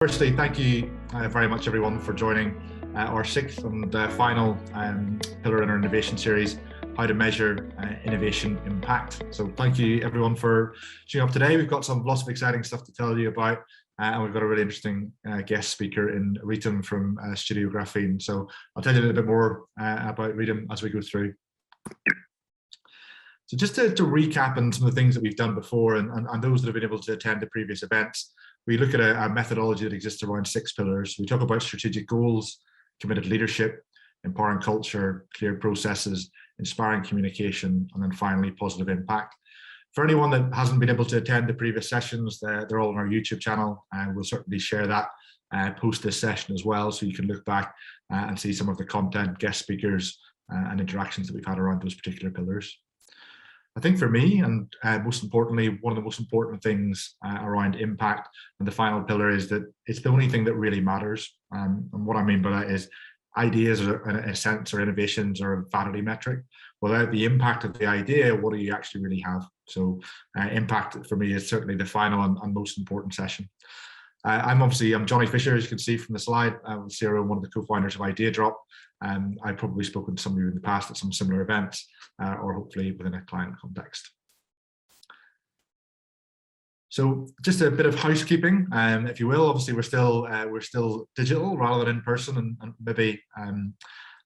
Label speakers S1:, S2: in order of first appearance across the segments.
S1: Firstly, thank you very much everyone for joining our sixth and final pillar in our innovation series, how to measure innovation impact. So thank you everyone for tuning up today. We've got lots of exciting stuff to tell you about, and we've got a really interesting guest speaker in Ritam from Studio Graphene. So I'll tell you a little bit more about Ritam as we go through. So just to recap on some of the things that we've done before and those that have been able to attend the previous events, we look at a methodology that exists around 6 pillars. We talk about strategic goals, committed leadership, empowering culture, clear processes, inspiring communication, and then finally positive impact. For anyone that hasn't been able to attend the previous sessions, they're all on our YouTube channel, and we'll certainly share that post this session as well, so you can look back and see some of the content, guest speakers, and interactions that we've had around those particular pillars. I think for me, and most importantly, one of the most important things around impact and the final pillar is that it's the only thing that really matters. And what I mean by that is ideas, in a sense, or innovations are a vanity metric. Without the impact of the idea, what do you actually really have? So impact for me is certainly the final and most important session. I'm Jonny Fisher, as you can see from the slide. I'm the CEO and one of the co-founders of Idea Drop. I've probably spoken to some of you in the past at some similar events, or hopefully within a client context. So just a bit of housekeeping, if you will. Obviously, we're still digital rather than in person, and maybe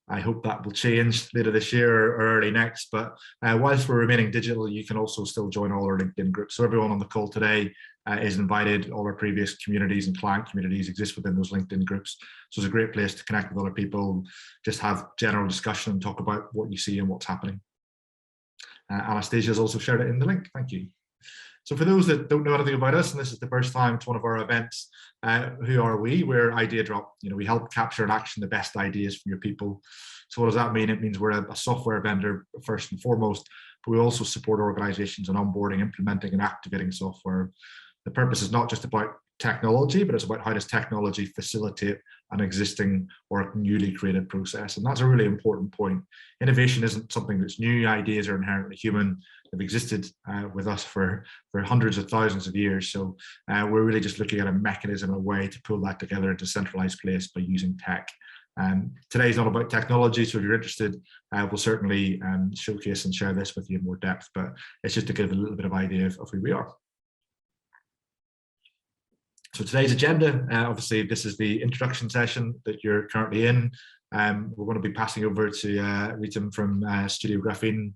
S1: I hope that will change later this year or early next. But whilst we're remaining digital, you can also still join all our LinkedIn groups. So everyone on the call today is invited. All our previous communities and client communities exist within those LinkedIn groups. So it's a great place to connect with other people, just have general discussion and talk about what you see and what's happening. Anastasia has also shared it in the link. Thank you. So for those that don't know anything about us, and this is the first time to one of our events, who are we? We're Idea Drop. We help capture and action the best ideas from your people. So what does that mean? It means we're a software vendor first and foremost, but we also support organizations in onboarding, implementing and activating software. The purpose is not just about technology, but it's about how does technology facilitate an existing or newly created process. And that's a really important point. Innovation isn't something that's new. Ideas are inherently human. They've existed with us for hundreds of thousands of years. So we're really just looking at a mechanism, a way to pull that together into a centralized place by using tech. Today's not about technology, so if you're interested, we'll certainly showcase and share this with you in more depth, but it's just to give a little bit of idea of who we are. So today's agenda, obviously this is the introduction session that you're currently in. We're going to be passing over to Ritam from Studio Graphene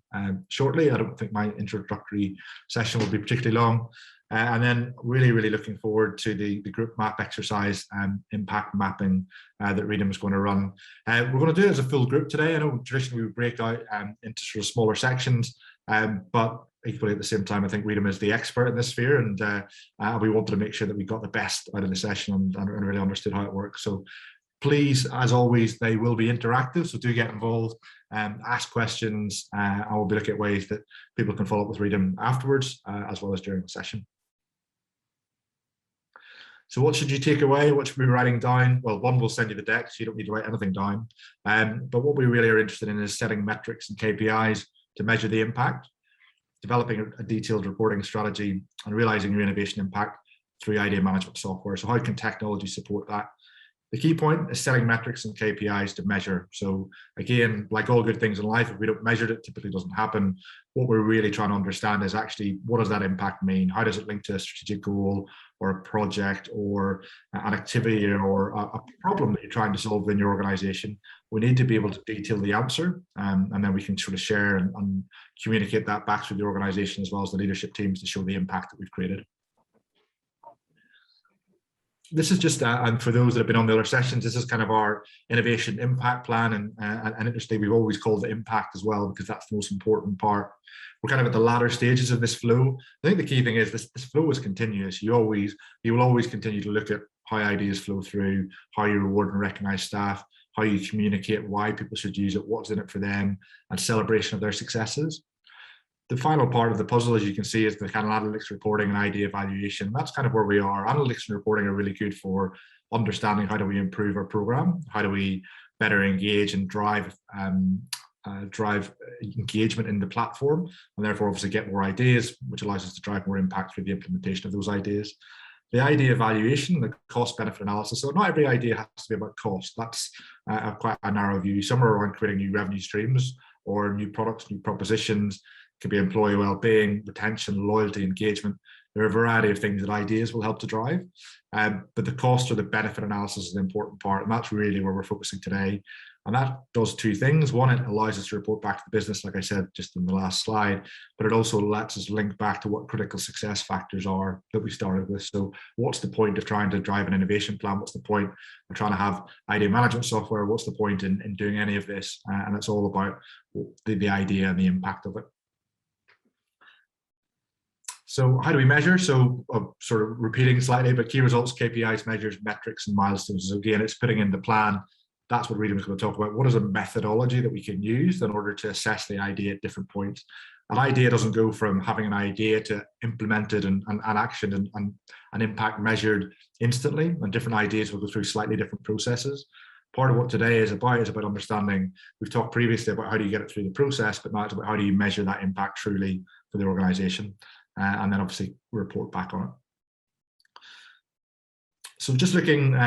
S1: shortly. I don't think my introductory session will be particularly long. And then really looking forward to the group map exercise and impact mapping that Ritam is going to run. We're going to do it as a full group today. I know traditionally we break out into sort of smaller sections, but equally at the same time, I think Ritam is the expert in this sphere, and we wanted to make sure that we got the best out of the session and really understood how it works. So please, as always, they will be interactive, so do get involved, ask questions, and we'll be looking at ways that people can follow up with Ritam afterwards, as well as during the session. So what should you take away? What should we be writing down? Well, one, we'll send you the deck, so you don't need to write anything down. But what we really are interested in is setting metrics and KPIs to measure the impact, developing a detailed reporting strategy, and realizing your innovation impact through idea management software. So how can technology support that? The key point is setting metrics and KPIs to measure. So again, like all good things in life, if we don't measure it, it typically doesn't happen. What we're really trying to understand is actually, what does that impact mean? How does it link to a strategic goal or a project or an activity or a problem that you're trying to solve in your organization? We need to be able to detail the answer, and then we can sort of share and communicate that back through the organization as well as the leadership teams to show the impact that we've created. This is just, and for those that have been on the other sessions, this is kind of our innovation impact plan, and interestingly, we've always called it impact as well, because that's the most important part. We're kind of at the latter stages of this flow. I think the key thing is this flow is continuous. You will always continue to look at how ideas flow through, how you reward and recognize staff, how you communicate why people should use it, what's in it for them, and celebration of their successes. The final part of the puzzle, as you can see, is the kind of analytics reporting and idea evaluation. That's kind of where we are. Analytics and reporting are really good for understanding how do we improve our program, how do we better engage and drive engagement in the platform, and therefore obviously get more ideas, which allows us to drive more impact through the implementation of those ideas. the idea evaluation, the cost benefit analysis. So not every idea has to be about cost. That's quite a narrow view. Some are around creating new revenue streams or new products, new propositions. It could be employee well-being, retention, loyalty, engagement. There are a variety of things that ideas will help to drive. But the cost or the benefit analysis is the important part. And that's really where we're focusing today. And that does two things. One, it allows us to report back to the business, like I said just in the last slide, but it also lets us link back to what critical success factors are that we started with. So what's the point of trying to drive an innovation plan? What's the point of trying to have idea management software? What's the point in doing any of this? And it's all about the idea and the impact of it. So how do we measure? So sort of repeating slightly, but key results, KPIs, measures, metrics, and milestones. So again, it's putting in the plan. That's what Ritam is going to talk about. What is a methodology that we can use in order to assess the idea at different points? An idea doesn't go from having an idea to implemented and action and impact measured instantly, and different ideas will go through slightly different processes. Part of what today is about understanding, we've talked previously about how do you get it through the process, but now it's about how do you measure that impact truly for the organization, and then obviously report back on it. So just looking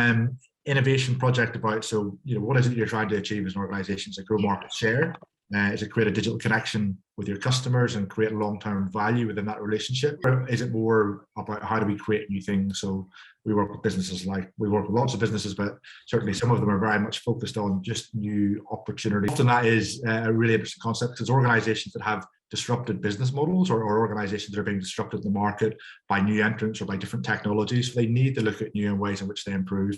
S1: innovation project about, so what is it you're trying to achieve as an organization? Is it grow market share? Is it create a digital connection with your customers and create long-term value within that relationship? Or is it more about how do we create new things? So we work with businesses, we work with lots of businesses, but certainly some of them are very much focused on just new opportunities. Often that is a really interesting concept, because organizations that have disrupted business models or organizations that are being disrupted in the market by new entrants or by different technologies, they need to look at new ways in which they improve.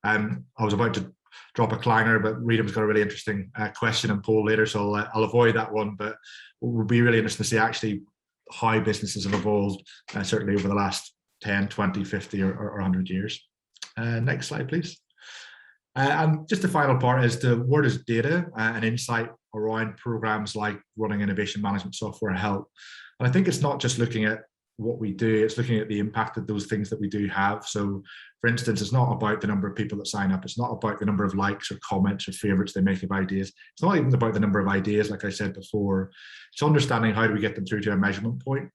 S1: I was about to drop a clanger, but Ritam's got a really interesting question and poll later, so I'll avoid that one. But it will be really interesting to see actually how businesses have evolved, certainly over the last 10, 20, 50 or 100 years. Next slide, please. And just the final part is where does data and insight around programs like running innovation management software help? And I think it's not just looking at what we do, it's looking at the impact of those things that we do have. So for instance, it's not about the number of people that sign up. It's not about the number of likes or comments or favorites they make of ideas. It's not even about the number of ideas, like I said before. It's understanding how do we get them through to a measurement point.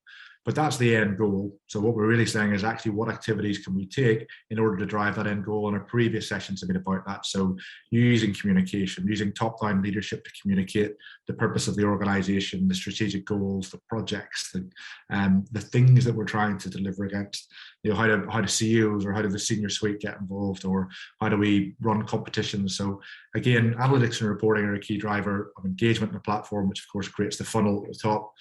S1: But that's the end goal. So what we're really saying is actually what activities can we take in order to drive that end goal? And our previous sessions have been about that. So using communication, using top-down leadership to communicate the purpose of the organization, the strategic goals, the projects, the things that we're trying to deliver against. How do CEOs or how do the senior suite get involved, or how do we run competitions? So again, analytics and reporting are a key driver of engagement in the platform, which of course creates the funnel at the top,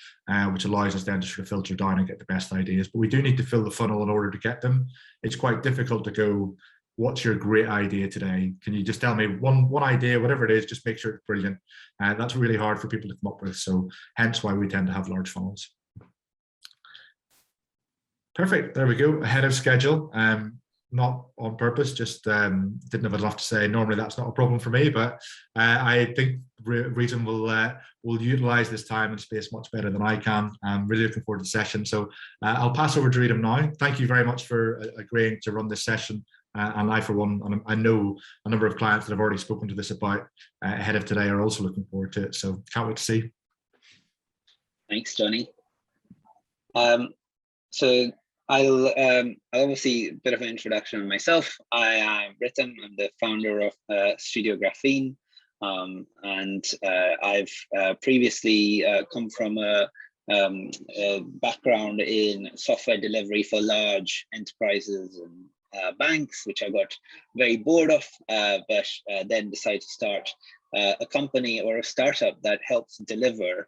S1: which allows us then to sort of filter down and get the best ideas. But we do need to fill the funnel in order to get them. It's quite difficult to go, what's your great idea today? Can you just tell me one idea, whatever it is, just make sure it's brilliant. That's really hard for people to come up with. So hence why we tend to have large funnels. Perfect, there we go, ahead of schedule. Not on purpose, just didn't have enough to say. Normally that's not a problem for me, but I think Ritam will utilize this time and space much better than I can. I'm really looking forward to the session. So I'll pass over to Ritam now. Thank you very much for agreeing to run this session. And I, for one, and I know a number of clients that I've already spoken to this about ahead of today are also looking forward to it. So can't wait to see.
S2: Thanks, Jonny. So I'll obviously a bit of an introduction of myself. I am Ritam. I'm the founder of Studio Graphene, and I've previously come from a background in software delivery for large enterprises and banks, which I got very bored of, but then decided to start a company or a startup that helps deliver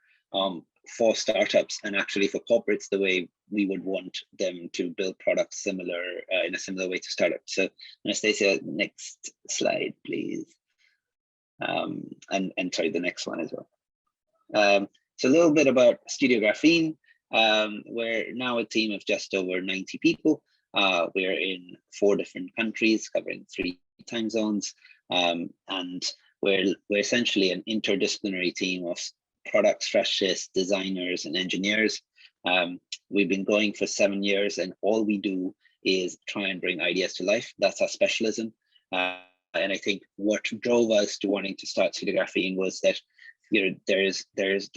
S2: for startups and actually for corporates the way we would want them to build products similar in a similar way to startups. So Anastasia, next slide, please. And sorry, the next one as well. So a little bit about Studio Graphene. We're now a team of just over 90 people. We're in 4 different countries covering 3 time zones. And we're essentially an interdisciplinary team of product strategists, designers, and engineers. We've been going for 7 years, and all we do is try and bring ideas to life. That's our specialism. And I think what drove us to wanting to start Studio Graphene was that there's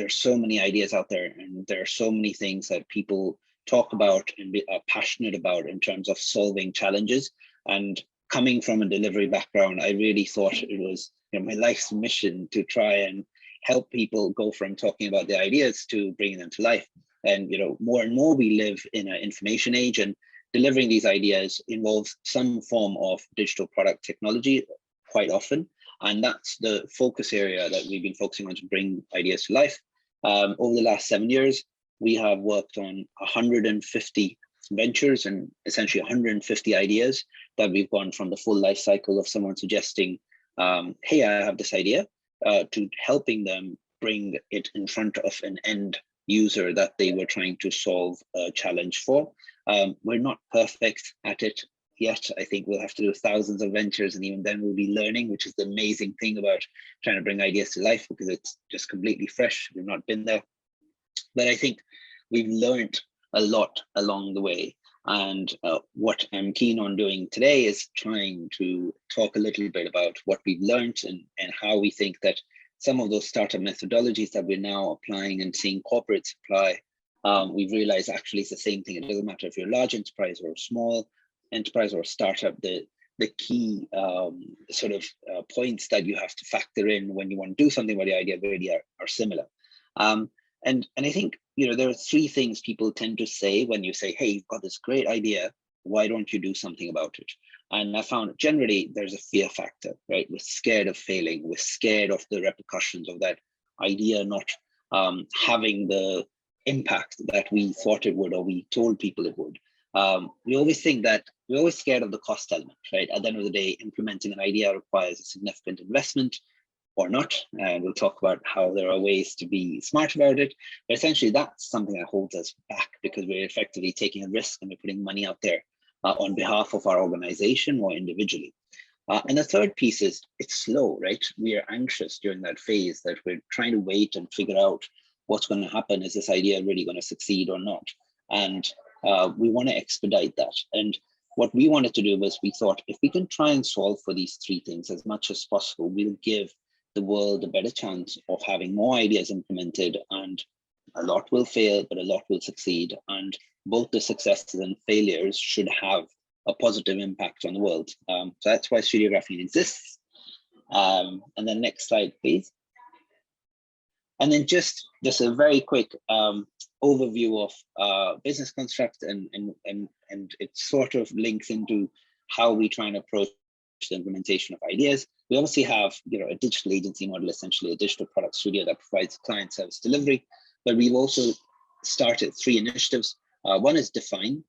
S2: so many ideas out there, and there are so many things that people talk about and are passionate about in terms of solving challenges. And coming from a delivery background, I really thought it was my life's mission to try and help people go from talking about the ideas to bringing them to life. And more and more we live in an information age, and delivering these ideas involves some form of digital product technology quite often. And that's the focus area that we've been focusing on to bring ideas to life. Over the last 7 years, we have worked on 150 ventures and essentially 150 ideas that we've gone from the full life cycle of someone suggesting, hey, I have this idea, to helping them bring it in front of an end user that they were trying to solve a challenge for. We're not perfect at it yet. I think we'll have to do thousands of ventures, and even then we'll be learning, which is the amazing thing about trying to bring ideas to life, because it's just completely fresh. We've not been there. But I think we've learned a lot along the way. And what I'm keen on doing today is trying to talk a little bit about what we've learned and how we think that some of those startup methodologies that we're now applying and seeing corporates apply, we've realized actually it's the same thing. It doesn't matter if you're a large enterprise or a small enterprise or a startup, the key points that you have to factor in when you want to do something with the idea really are similar. And I think, there are three things people tend to say when you say, hey, you've got this great idea, why don't you do something about it? And I found generally there's a fear factor, right? We're scared of failing. We're scared of the repercussions of that idea not having the impact that we thought it would, or we told people it would. We always think that we're always scared of the cost element, right? At the end of the day, implementing an idea requires a significant investment or not. And we'll talk about how there are ways to be smart about it. But essentially, that's something that holds us back, because we're effectively taking a risk and we're putting money out there on behalf of our organization or individually. And the third piece is it's slow, right? We are anxious during that phase that we're trying to wait and figure out what's going to happen. Is this idea really going to succeed or not? And we want to expedite that. And what we wanted to do was we thought if we can try and solve for these three things as much as possible, we'll give the world a better chance of having more ideas implemented, and a lot will fail, but a lot will succeed. And both the successes and failures should have a positive impact on the world. So that's why Studio Graphene exists. And then next slide, please. And then just a very quick overview of business construct, and it sort of links into how we try and approach the implementation of ideas. We obviously have a digital agency model, essentially a digital product studio that provides client service delivery, but we've also started 3 initiatives. One is Define,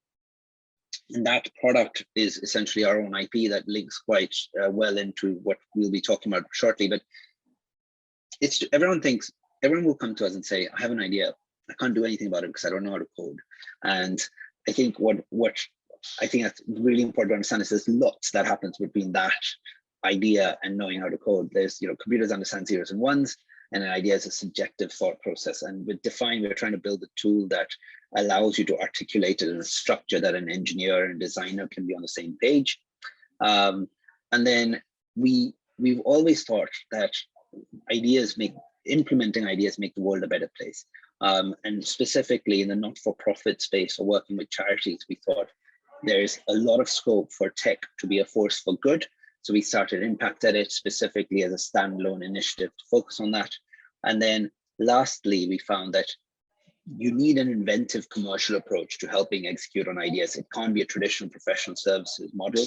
S2: and that product is essentially our own IP that links quite well into what we'll be talking about shortly. But everyone will come to us and say, I have an idea, I can't do anything about it because I don't know how to code. And I think what I think that's really important to understand is there's lots that happens between that idea and knowing how to code. There's, computers understand zeros and ones, and an idea is a subjective thought process. And with Define, we're trying to build a tool that allows you to articulate it in a structure that an engineer and designer can be on the same page. And then we've always thought that implementing ideas make the world a better place. And specifically in the not-for-profit space or working with charities, we thought there's a lot of scope for tech to be a force for good. So we started Impact Edit specifically as a standalone initiative to focus on that. And then lastly, we found that you need an inventive commercial approach to helping execute on ideas. It can't be a traditional professional services model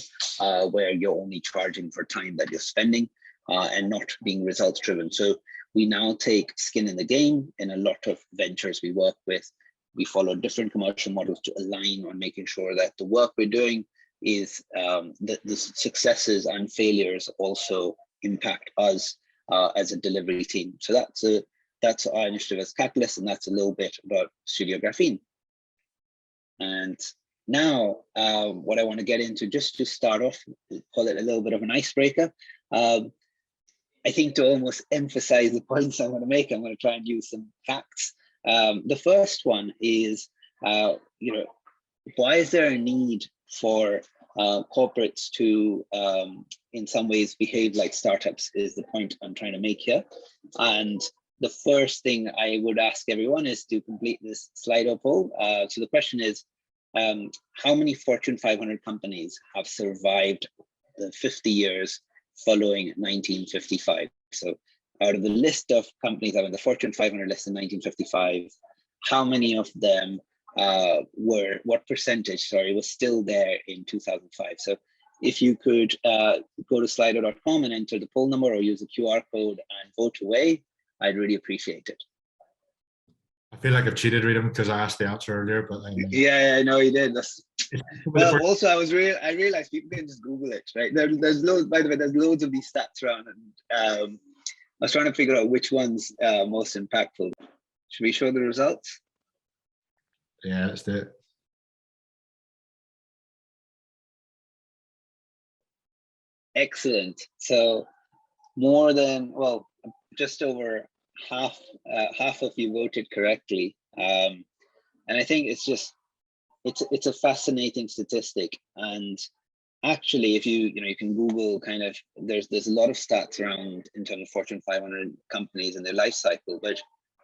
S2: where you're only charging for time that you're spending and not being results driven. So we now take skin in the game in a lot of ventures we work with. We follow different commercial models to align on making sure that the work we're doing is the successes and failures also impact us as a delivery team. So that's our initiative as Catalyst, and that's a little bit about Studio Graphene. And now what I want to get into, just to start off, call it a little bit of an icebreaker. I think to almost emphasize the points I want to make, I'm going to try and use some facts. The first one is, why is there a need for corporates to, in some ways, behave like startups is the point I'm trying to make here. And the first thing I would ask everyone is to complete this Slido poll. So the question is, how many Fortune 500 companies have survived the 50 years following 1955? So out of the list of companies that were in the Fortune 500 list in 1955, how many of them what percentage, sorry, was still there in 2005? So if you could go to slido.com and enter the poll number or use the QR code and vote away, I'd really appreciate it.
S1: I feel like I've cheated, Ritam, because I asked the answer earlier, but
S2: yeah, I know you did. Well, also I realized people can just Google it, right? There's loads. By the way, there's loads of these stats around, and I was trying to figure out which one's most impactful. Should we show the results?
S1: Yeah, let's do it.
S2: Excellent. So more than, well, just over half of you voted correctly, and I think it's a fascinating statistic. And actually, if you can Google kind of, there's a lot of stats around in terms of Fortune 500 companies and their life cycle, but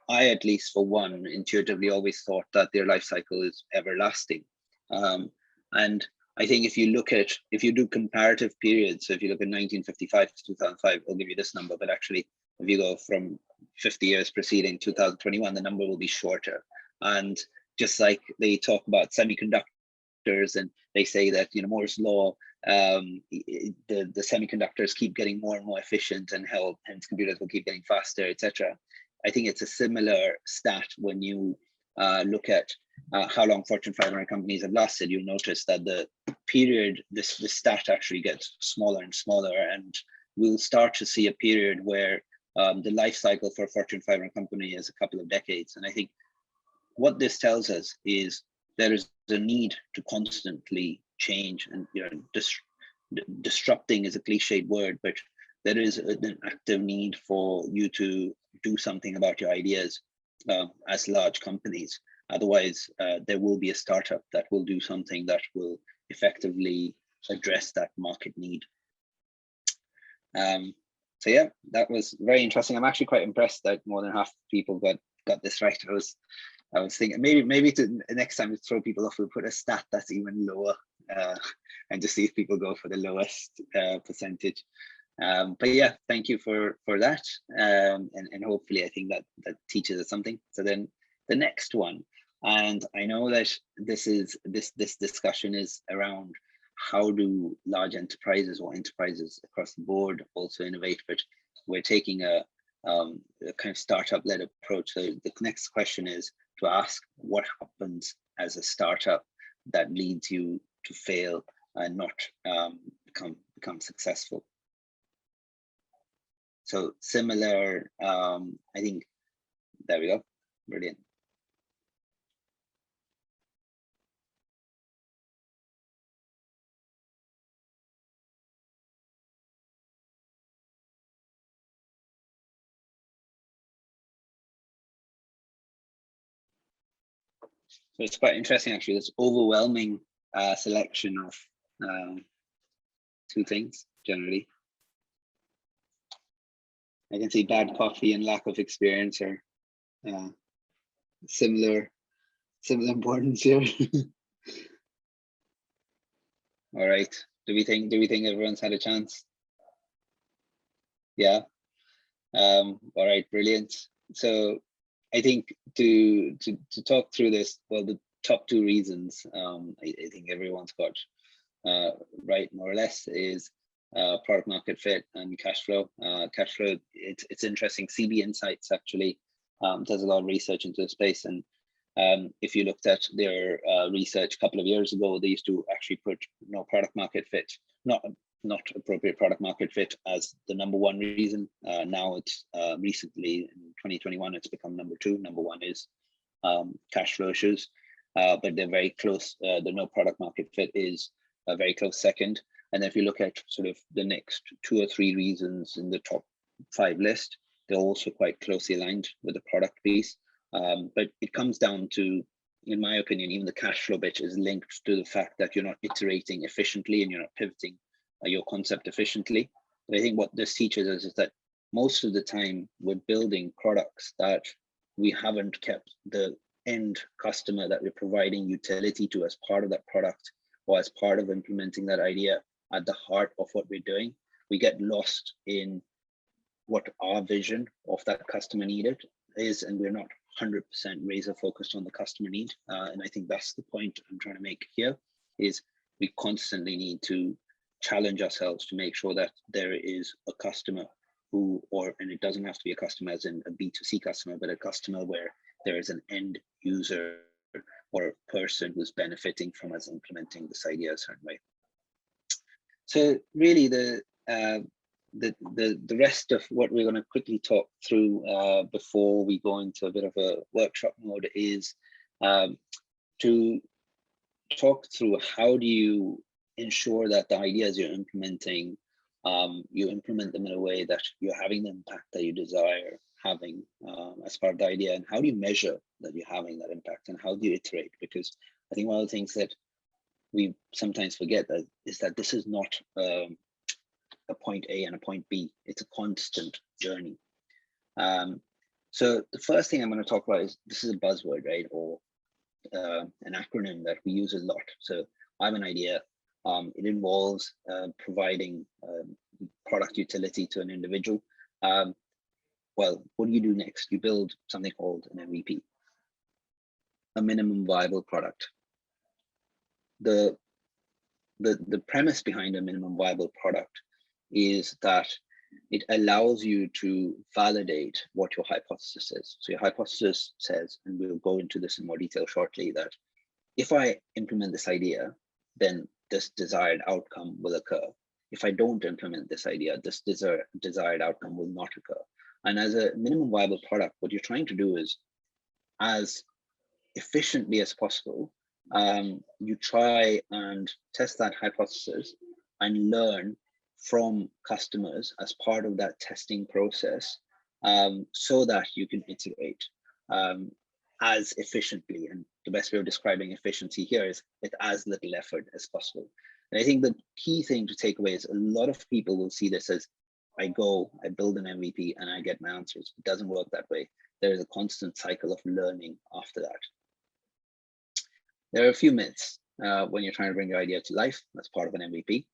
S2: I, at least for one, intuitively always thought that their life cycle is everlasting. And I think if you do comparative periods, so if you look at 1955 to 2005, I'll give you this number, but actually if you go from 50 years preceding 2021, the number will be shorter. And just like they talk about semiconductors, and they say that, Moore's law, the semiconductors keep getting more and more efficient, and hence computers will keep getting faster, etc. I think it's a similar stat when you look at how long Fortune 500 companies have lasted. You'll notice that the period, this stat actually gets smaller and smaller, and we'll start to see a period where the life cycle for a Fortune 500 company is a couple of decades. And I think what this tells us is there is a need to constantly change, and disrupting is a cliched word, but there is an active need for you to do something about your ideas as large companies. Otherwise, there will be a startup that will do something that will effectively address that market need. So yeah, that was very interesting. I'm actually quite impressed that more than half the people got this right. I was thinking maybe to next time to throw people off, we'll put a stat that's even lower and just see if people go for the lowest percentage. But yeah, thank you for that, and hopefully I think that teaches us something. So then the next one, and I know that this discussion is around how do large enterprises or enterprises across the board also innovate, but we're taking a kind of startup-led approach. So the next question is to ask what happens as a startup that leads you to fail and not become successful. So similar, I think, there we go, brilliant. So it's quite interesting, actually, this overwhelming selection of two things, generally. I can see bad coffee and lack of experience are similar importance here. All right. Do we think everyone's had a chance? Yeah. All right, brilliant. So I think to talk through this, well, the top two reasons I think everyone's got right, more or less, is product market fit and cash flow. Cash flow, it's interesting. CB Insights actually does a lot of research into the space, and if you looked at their research a couple of years ago, they used to actually put product market fit, not appropriate product market fit, as the number one reason. Now it's recently in 2021, it's become number two. Number one is cash flow issues, but they're very close. The no product market fit is a very close second. And if you look at sort of the next 2 or 3 reasons in the top 5 list, they're also quite closely aligned with the product piece. But it comes down to, in my opinion, even the cash flow bit is linked to the fact that you're not iterating efficiently and you're not pivoting your concept efficiently. But I think what this teaches us is that most of the time we're building products that we haven't kept the end customer that we're providing utility to as part of that product or as part of implementing that idea at the heart of what we're doing. We get lost in what our vision of that customer needed is, and we're not 100% razor focused on the customer need. And I think that's the point I'm trying to make here, is we constantly need to challenge ourselves to make sure that there is a customer who, and it doesn't have to be a customer as in a B2C customer, but a customer where there is an end user or a person who's benefiting from us implementing this idea a certain way. So really the rest of what we're going to quickly talk through before we go into a bit of a workshop mode is to talk through how do you ensure that the ideas you're implementing, you implement them in a way that you're having the impact that you desire having as part of the idea, and how do you measure that you're having that impact, and how do you iterate? Because I think one of the things that we sometimes forget is that this is not a point A and a point B. It's a constant journey. So the first thing I'm going to talk about is, this is a buzzword, right? Or an acronym that we use a lot. So I have an idea. It involves providing product utility to an individual. Well, what do you do next? You build something called an MVP, a minimum viable product. The premise behind a minimum viable product is that it allows you to validate what your hypothesis is. So your hypothesis says, and we'll go into this in more detail shortly, that if I implement this idea, then this desired outcome will occur. If I don't implement this idea, this desired outcome will not occur. And as a minimum viable product, what you're trying to do is, as efficiently as possible, you try and test that hypothesis and learn from customers as part of that testing process, so that you can iterate as efficiently. And the best way of describing efficiency here is with as little effort as possible. And I think the key thing to take away is, a lot of people will see this as, I build an MVP and I get my answers. It doesn't work that way. There is a constant cycle of learning after that. There are a few myths when you're trying to bring your idea to life as part of an MVP.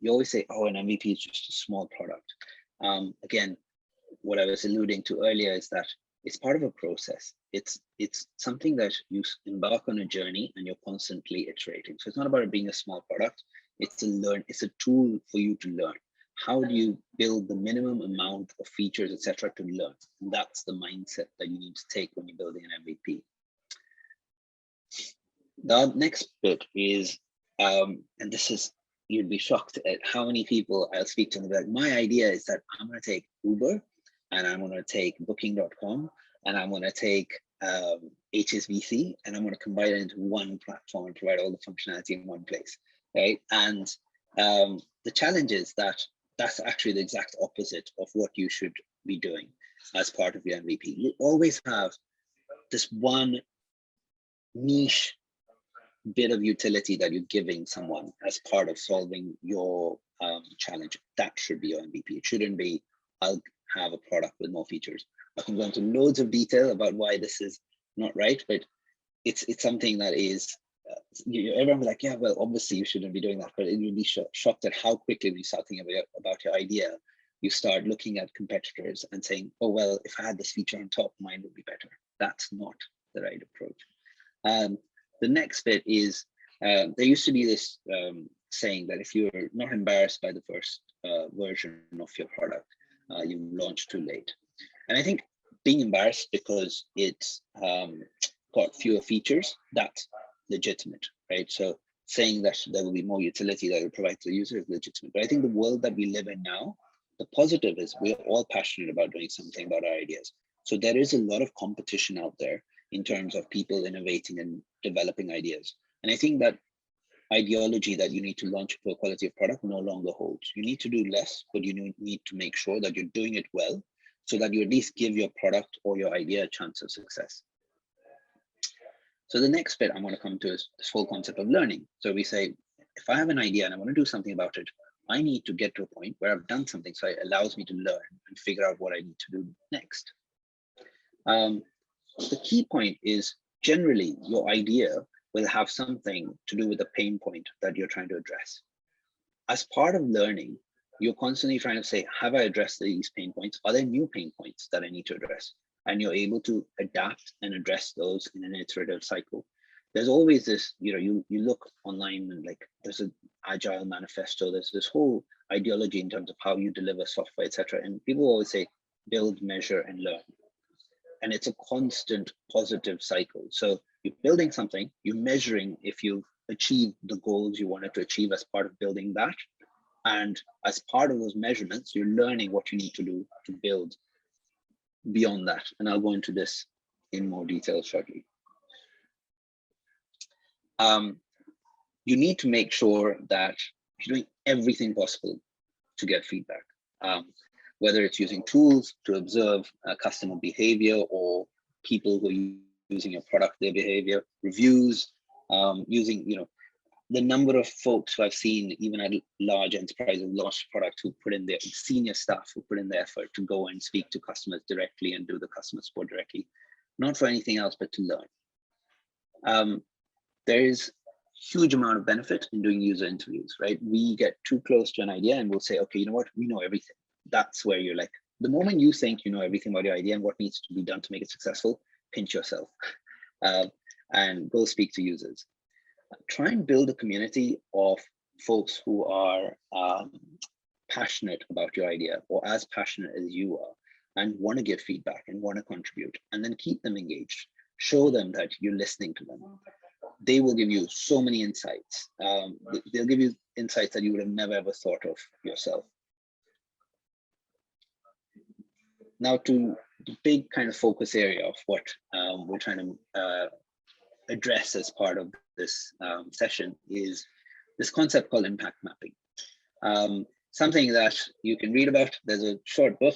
S2: You always say, oh, an MVP is just a small product. Again, what I was alluding to earlier is that it's part of a process. It's something that you embark on a journey and you're constantly iterating. So it's not about it being a small product. It's a tool for you to learn. How do you build the minimum amount of features, etc., to learn? And that's the mindset that you need to take when you're building an MVP. The next bit is, and this is, you'd be shocked at how many people I'll speak to, and they'll be like, my idea is that I'm going to take Uber, and I'm going to take Booking.com, and I'm going to take HSBC, and I'm going to combine it into one platform and provide all the functionality in one place, right? And the challenge is that that's actually the exact opposite of what you should be doing as part of your MVP. You always have this one niche bit of utility that you're giving someone as part of solving your challenge. That should be your MVP. It shouldn't be, I'll have a product with more features. I can go into loads of detail about why this is not right, but it's something that is, everyone will be like, yeah, well, obviously you shouldn't be doing that, but you'll be shocked at how quickly when you start thinking about your idea, you start looking at competitors and saying, oh, well, if I had this feature on top, mine would be better. That's not the right approach. The next bit is, there used to be this saying that if you're not embarrassed by the first version of your product, you launch too late. And I think being embarrassed because it's got fewer features, that's legitimate, right? So saying that there will be more utility that will provide to the user is legitimate. But I think the world that we live in now, the positive is we're all passionate about doing something about our ideas. So there is a lot of competition out there in terms of people innovating and developing ideas. And I think that ideology that you need to launch for quality of product no longer holds. You need to do less, but you need to make sure that you're doing it well so that you at least give your product or your idea a chance of success. So the next bit I'm going to come to is this whole concept of learning. So we say, if I have an idea and I want to do something about it, I need to get to a point where I've done something, so it allows me to learn and figure out what I need to do next. The key point is generally your idea will have something to do with the pain point that you're trying to address. As part of learning, you're constantly trying to say, have I addressed these pain points? Are there new pain points that I need to address? And you're able to adapt and address those in an iterative cycle. There's always this, you look online and like there's an agile manifesto, there's this whole ideology in terms of how you deliver software, etc. And people always say, build, measure, and learn. And it's a constant positive cycle. So you're building something, you're measuring if you've achieved the goals you wanted to achieve as part of building that. And as part of those measurements, you're learning what you need to do to build beyond that. And I'll go into this in more detail shortly. You need to make sure that you're doing everything possible to get feedback. Whether it's using tools to observe customer behavior or people who are using your product, their behavior, reviews, using, the number of folks who I've seen, even at large enterprises, large products, who put in their senior staff, who put in the effort to go and speak to customers directly and do the customer support directly, not for anything else, but to learn. There is huge amount of benefit in doing user interviews, right? We get too close to an idea and we'll say, okay, you know what, we know everything. That's where you're like, the moment you think you know everything about your idea and what needs to be done to make it successful, pinch yourself and go speak to users. Try and build a community of folks who are passionate about your idea or as passionate as you are and want to give feedback and want to contribute, and then keep them engaged. Show them that you're listening to them. They will give you so many insights. They'll give you insights that you would have never ever thought of yourself. Now to the big kind of focus area of what we're trying to address as part of this session is this concept called impact mapping. Something that you can read about. There's a short book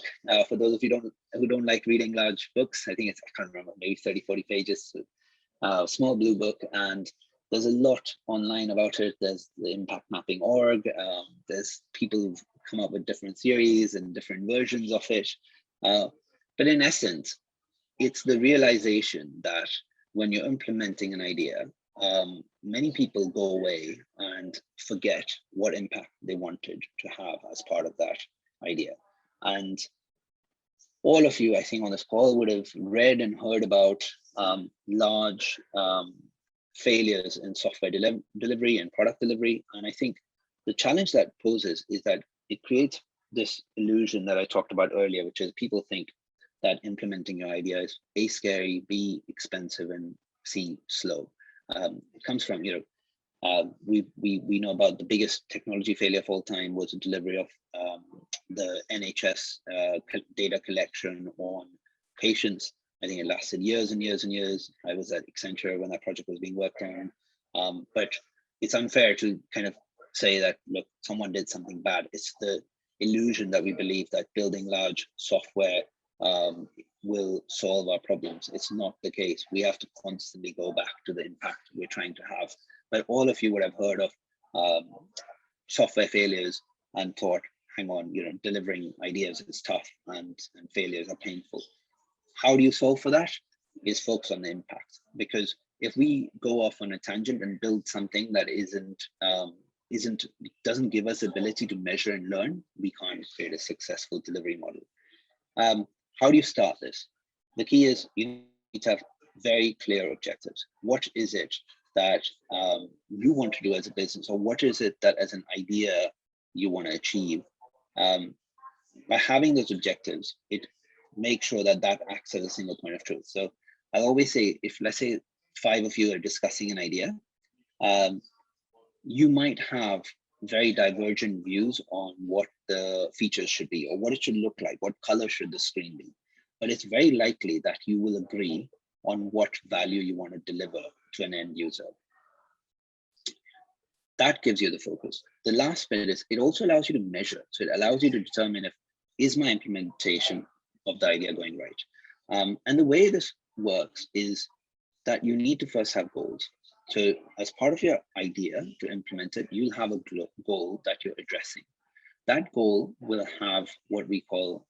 S2: for those of you who don't like reading large books. I think it's, I can't remember, maybe 30, 40 pages. Small blue book, and there's a lot online about it. There's the impact mapping org. There's people who've come up with different theories and different versions of it. But in essence, it's the realization that when you're implementing an idea, many people go away and forget what impact they wanted to have as part of that idea. And all of you, I think, on this call would have read and heard about large failures in software delivery and product delivery. And I think the challenge that poses is that it creates this illusion that I talked about earlier, which is people think that implementing your idea is A, scary, B, expensive, and C, slow. It comes from, we know about the biggest technology failure of all time was the delivery of the NHS data collection on patients. I think it lasted years and years and years. I was at Accenture when that project was being worked on. But it's unfair to kind of say that, look, someone did something bad. It's the illusion that we believe that building large software will solve our problems. It's not the case. We have to constantly go back to the impact we're trying to have. But all of you would have heard of software failures and thought, hang on, delivering ideas is tough and failures are painful. How do you solve for that? Is focus on the impact. Because if we go off on a tangent and build something that doesn't give us the ability to measure and learn, we can't create a successful delivery model. How do you start this? The key is you need to have very clear objectives. What is it that you want to do as a business, or what is it that as an idea you want to achieve? By having those objectives, it makes sure that acts as a single point of truth. So I always say, if let's say 5 of you are discussing an idea, you might have very divergent views on what the features should be or what it should look like, what color should the screen be. But it's very likely that you will agree on what value you want to deliver to an end user. That gives you the focus. The last bit is it also allows you to measure. So it allows you to determine is my implementation of the idea going right? And the way this works is that you need to first have goals. So as part of your idea to implement it, you'll have a goal that you're addressing. that goal will have what we call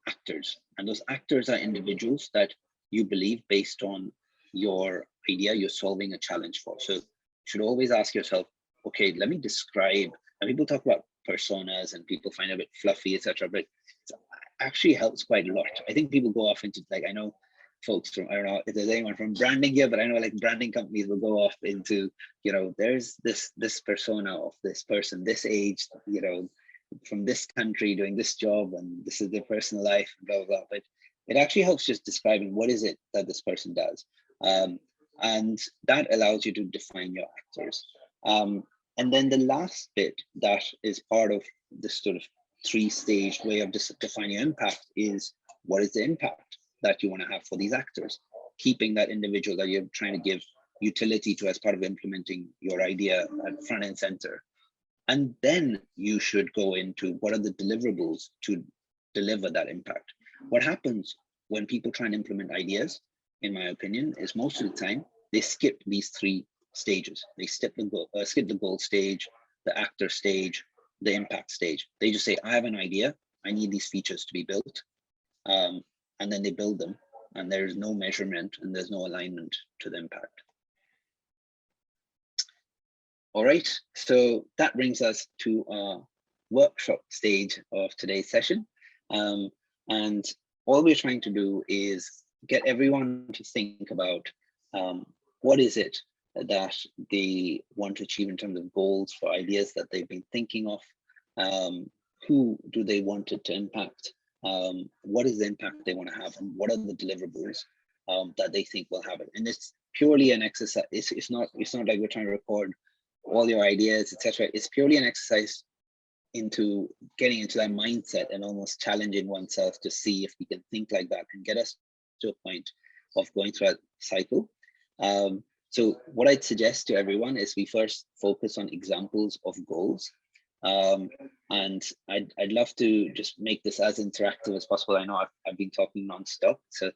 S2: actors. And those actors are individuals that you believe based on your idea, you're solving a challenge for. So you should always ask yourself, okay, let me describe, and people talk about personas and people find it a bit fluffy, etc. But it actually helps quite a lot. I think people go off into, like, I know folks from, I don't know if there's anyone from branding here, but I know like branding companies will go off into, you know, there's this persona of this person, this age, you know, from this country doing this job, and this is their personal life, blah, blah, blah. But it actually helps just describing what is it that this person does. And that allows you to define your actors. And then the last bit that is part of this sort of three-stage way of defining impact is, what is the impact that you want to have for these actors? Keeping that individual that you're trying to give utility to as part of implementing your idea at front and center. And then you should go into what are the deliverables to deliver that impact. What happens when people try and implement ideas, in my opinion, is most of the time they skip these three stages. They skip the goal stage, the actor stage, the impact stage. They just say, I have an idea, I need these features to be built. And then they build them, and there's no measurement and there's no alignment to the impact. All right, so that brings us to our workshop stage of today's session. And all we're trying to do is get everyone to think about what is it that they want to achieve in terms of goals for ideas that they've been thinking of. Who do they want it to impact? What is the impact they want to have, and what are the deliverables that they think will have it? And it's purely an exercise. It's not like we're trying to record all your ideas, etc. It's purely an exercise into getting into that mindset and almost challenging oneself to see if we can think like that and get us to a point of going through a cycle. So what I'd suggest to everyone is we first focus on examples of goals. And I'd love to just make this as interactive as possible. I know I've been talking nonstop, so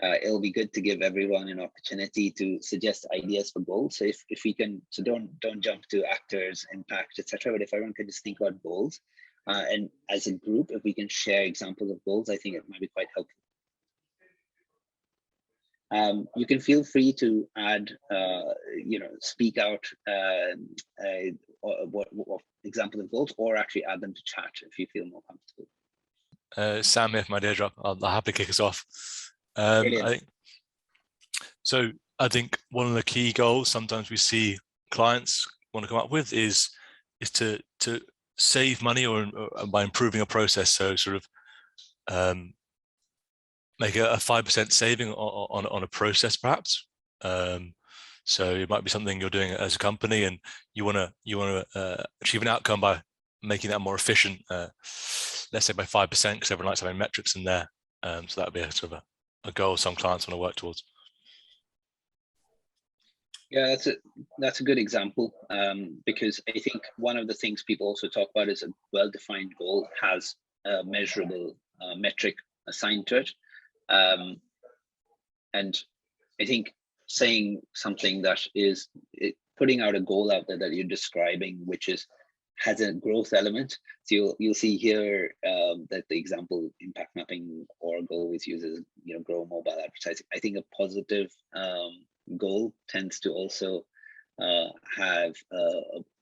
S2: it'll be good to give everyone an opportunity to suggest ideas for goals. So if we can, so don't jump to actors, impact, etc. But if everyone could just think about goals, and as a group, if we can share examples of goals, I think it might be quite helpful. You can feel free to add, speak out what examples of goals, or actually add them to chat if you feel more comfortable.
S3: Sam here from Idea I'll happily kick us off. I think one of the key goals sometimes we see clients want to come up with is to save money or by improving a process. So sort of make a 5% saving on a process, perhaps. So it might be something you're doing as a company, and you want to achieve an outcome by making that more efficient. Let's say by 5%, because everyone likes having metrics in there. So that would be a sort of a goal some clients want to work towards.
S2: Yeah, that's a good example, because I think one of the things people also talk about is a well-defined goal has a measurable metric assigned to it. And I think saying something that is putting out a goal out there that you're describing, which has a growth element. So you'll see here that the example impact mapping org always uses, grow mobile advertising. I think a positive goal tends to also have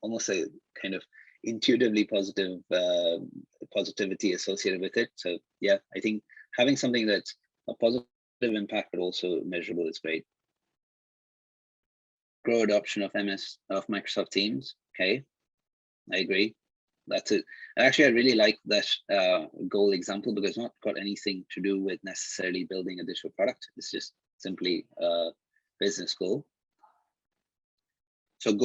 S2: almost a kind of intuitively positive positivity associated with it. So yeah, I think having something that's a positive impact but also measurable is great. Grow adoption of Microsoft Teams. Okay, I agree. That's it. Actually, I really like that goal example, because it's not got anything to do with necessarily building a digital product. It's just simply a business goal. So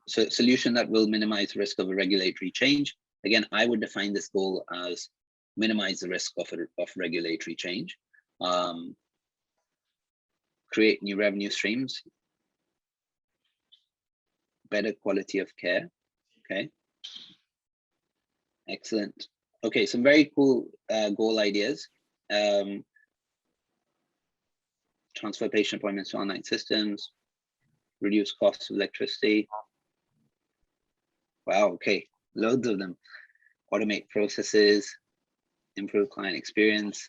S2: solution that will minimize risk of a regulatory change. Again, I would define this goal as minimize the risk of regulatory change. Create new revenue streams. Better quality of care. Okay. Excellent. Okay, some very cool goal ideas. Transfer patient appointments to online systems. Reduce costs of electricity. Wow, okay, loads of them. automate processes, improve client experience,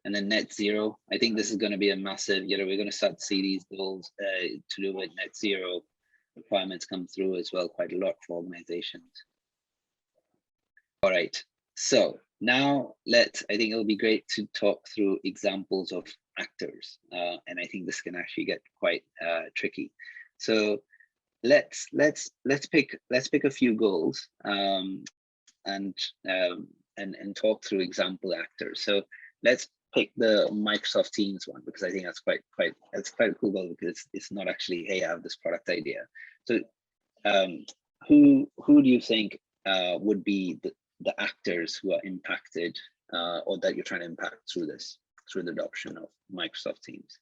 S2: and then net zero. I think this is going to be a massive, we're going to start to see these goals to do with net zero requirements come through as well, quite a lot for organizations. All right, so now I think it'll be great to talk through examples of actors. And I think this can actually get quite tricky. So let's pick a few goals and talk through example actors. So let's pick the Microsoft Teams one, because I think that's quite a cool goal, because it's not actually, hey, I have this product idea. So who do you think would be the actors who are impacted or that you're trying to impact through the adoption of Microsoft Teams?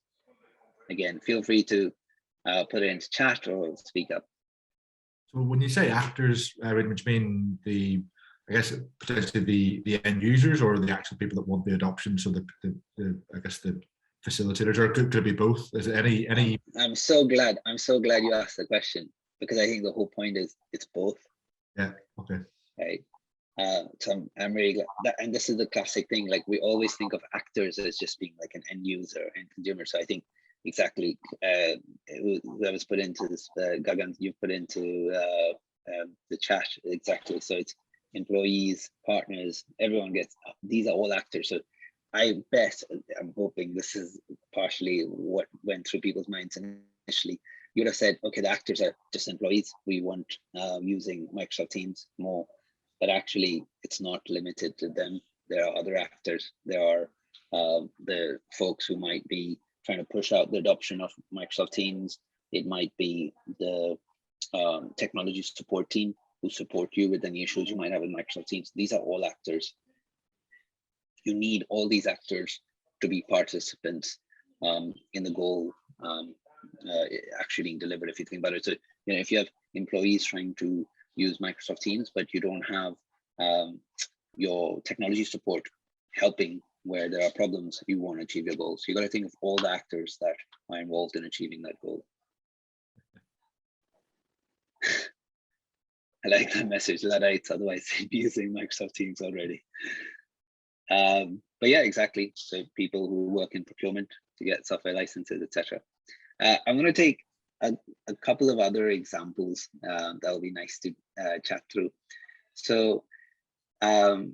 S2: Again, feel free to put it into chat or speak up.
S1: So when you say actors, which mean I guess potentially the end users or the actual people that want the adoption, so I guess the facilitators, or could it be both? Is it any?
S2: I'm so glad you asked the question, because I think the whole point is it's both.
S1: Yeah. Okay.
S2: Right. So I'm really glad that, and this is the classic thing. Like, we always think of actors as just being like an end user and consumer. So I think exactly whoever's put into this, Gagan, you've put into the chat, exactly. So it's employees, partners, everyone gets, these are all actors. So I'm hoping this is partially what went through people's minds initially. You would have said, okay, the actors are just employees. We want using Microsoft Teams more, but actually it's not limited to them. There are other actors. There are the folks who might be trying to push out the adoption of Microsoft Teams. It might be the technology support team who support you with any issues you might have with Microsoft Teams. These are all actors. You need all these actors to be participants in the goal actually being delivered, if you think about it. So, if you have employees trying to use Microsoft Teams, but you don't have your technology support helping where there are problems, you won't achieve your goals. So you got to think of all the actors that are involved in achieving that goal. I like that message, Luddites, otherwise they'd be using Microsoft Teams already. But yeah, exactly. So people who work in procurement to get software licenses, etc. I'm going to take a couple of other examples that will be nice to chat through. So I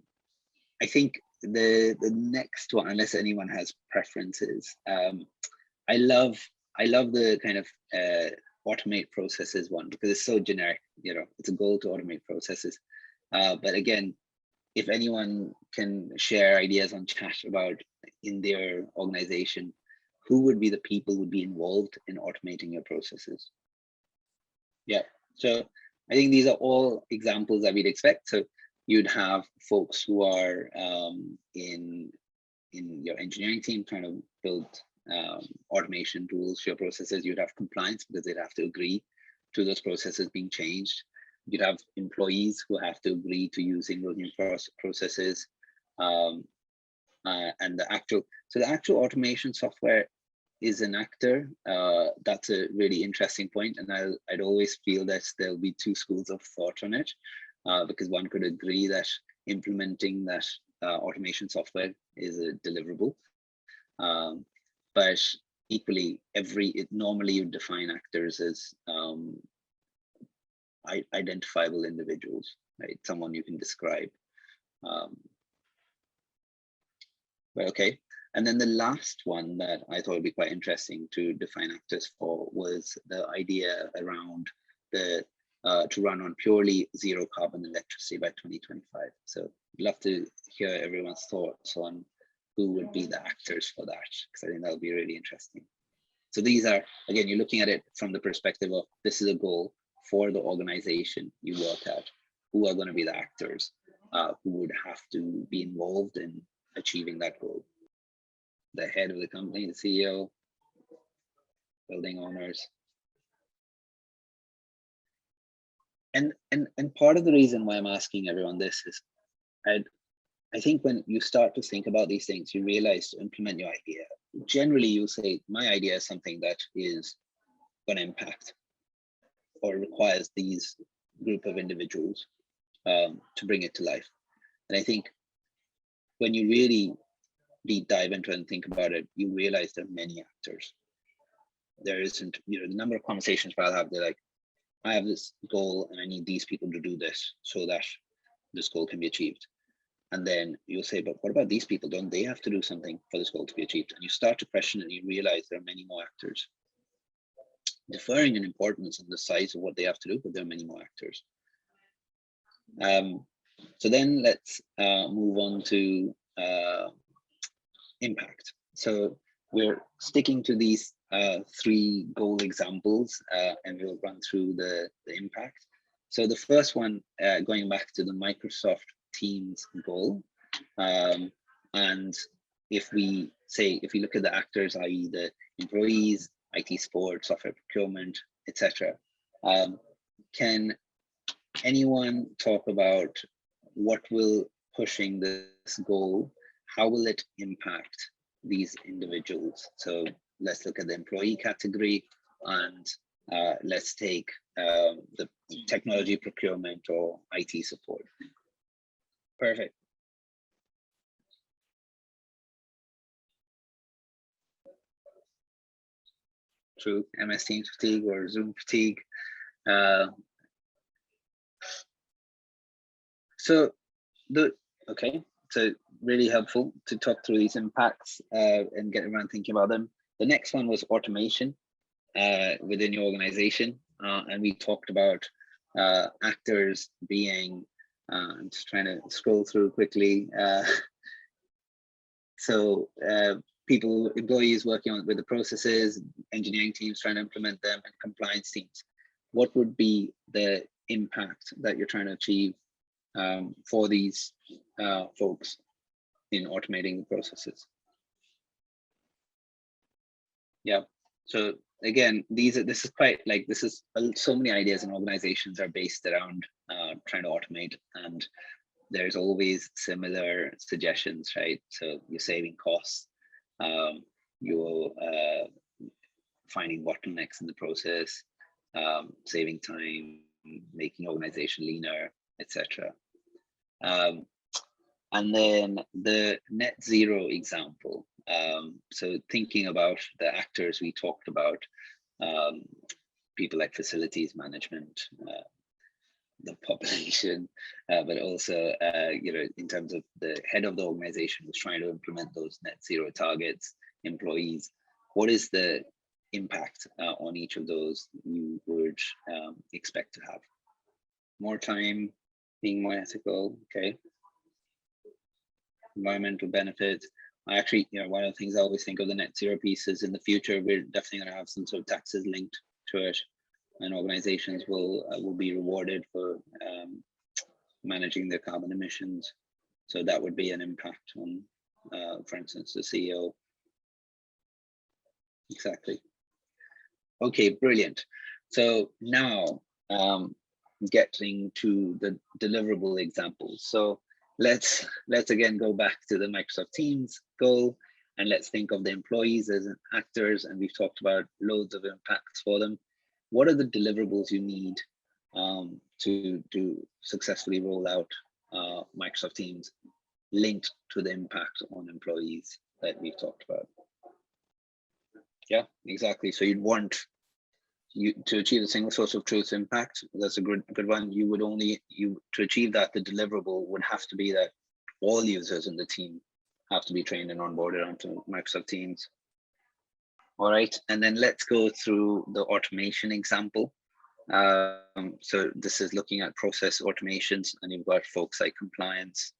S2: think the next one, unless anyone has preferences, I love the kind of automate processes one, because it's so generic. It's a goal to automate processes. But again, if anyone can share ideas on chat about in their organization, who would be the people who would be involved in automating your processes? Yeah, so I think these are all examples that we'd expect. So you'd have folks who are in your engineering team trying to build automation tools for your processes. You'd have compliance, because they'd have to agree to those processes being changed. You'd have employees who have to agree to using those new processes, and the actual automation software is an actor. That's a really interesting point, and I'd always feel that there'll be two schools of thought on it, because one could agree that implementing that automation software is a deliverable, but equally, normally you define actors as identifiable individuals, right? Someone you can describe. But okay. And then the last one that I thought would be quite interesting to define actors for was the idea around to run on purely zero carbon electricity by 2025. So I'd love to hear everyone's thoughts on who would be the actors for that, because I think that would be really interesting. So these are, again, you're looking at it from the perspective of this is a goal for the organization you work at. Who are going to be the actors who would have to be involved in achieving that goal? The head of the company, the CEO, building owners. And part of the reason why I'm asking everyone this is I think when you start to think about these things, you realize to implement your idea. Generally, you say, my idea is something that is going to impact or requires these group of individuals. to bring it to life. And I think when you really deep dive into it and think about it, you realize there are many actors. There isn't, the number of conversations I'll have, they're like, I have this goal and I need these people to do this so that this goal can be achieved. And then you'll say, but what about these people? Don't they have to do something for this goal to be achieved? And you start to question and you realize there are many more actors, differing in importance and the size of what they have to do, but there are many more actors. So then let's move on to impact. So we're sticking to these 3 goal examples, and we'll run through the impact. So the first one, going back to the Microsoft Teams goal, and if we look at the actors, i.e. the employees, IT support, software procurement, etc., can anyone talk about what will pushing this goal, how will it impact these individuals? So let's look at the employee category, and let's take the technology procurement or IT support. Perfect. Through MS Teams fatigue or Zoom fatigue. So really helpful to talk through these impacts and get around thinking about them. The next one was automation within your organization, and we talked about actors being. I'm just trying to scroll through quickly. People, employees working with the processes, engineering teams trying to implement them, and compliance teams. What would be the impact that you're trying to achieve for these folks in automating the processes? Yeah. So again, this is so many ideas in organizations are based around trying to automate, and there's always similar suggestions, right? So you're saving costs, you're finding bottlenecks in the process, saving time, making organization leaner, etc. And then the net zero example. So thinking about the actors we talked about, people like facilities management, the population, but also, in terms of the head of the organization who's trying to implement those net zero targets, employees, what is the impact on each of those you would expect to have? More time, being more ethical, okay. Environmental benefits. I actually, one of the things I always think of the net zero piece is in the future, we're definitely going to have some sort of taxes linked to it, and organizations will be rewarded for managing their carbon emissions. So that would be an impact on, for instance, the CEO. Exactly. Okay, brilliant. So now getting to the deliverable examples. So let's again go back to the Microsoft Teams goal, and let's think of the employees as actors, and we've talked about loads of impacts for them. What are the deliverables you need to successfully roll out Microsoft Teams linked to the impact on employees that we've talked about? Yeah, exactly. So you'd want to achieve a single source of truth impact. That's a good one. To achieve that, the deliverable would have to be that all users in the team have to be trained and onboarded onto Microsoft Teams. All right, and then let's go through the automation example. So this is looking at process automations, and you've got folks like compliance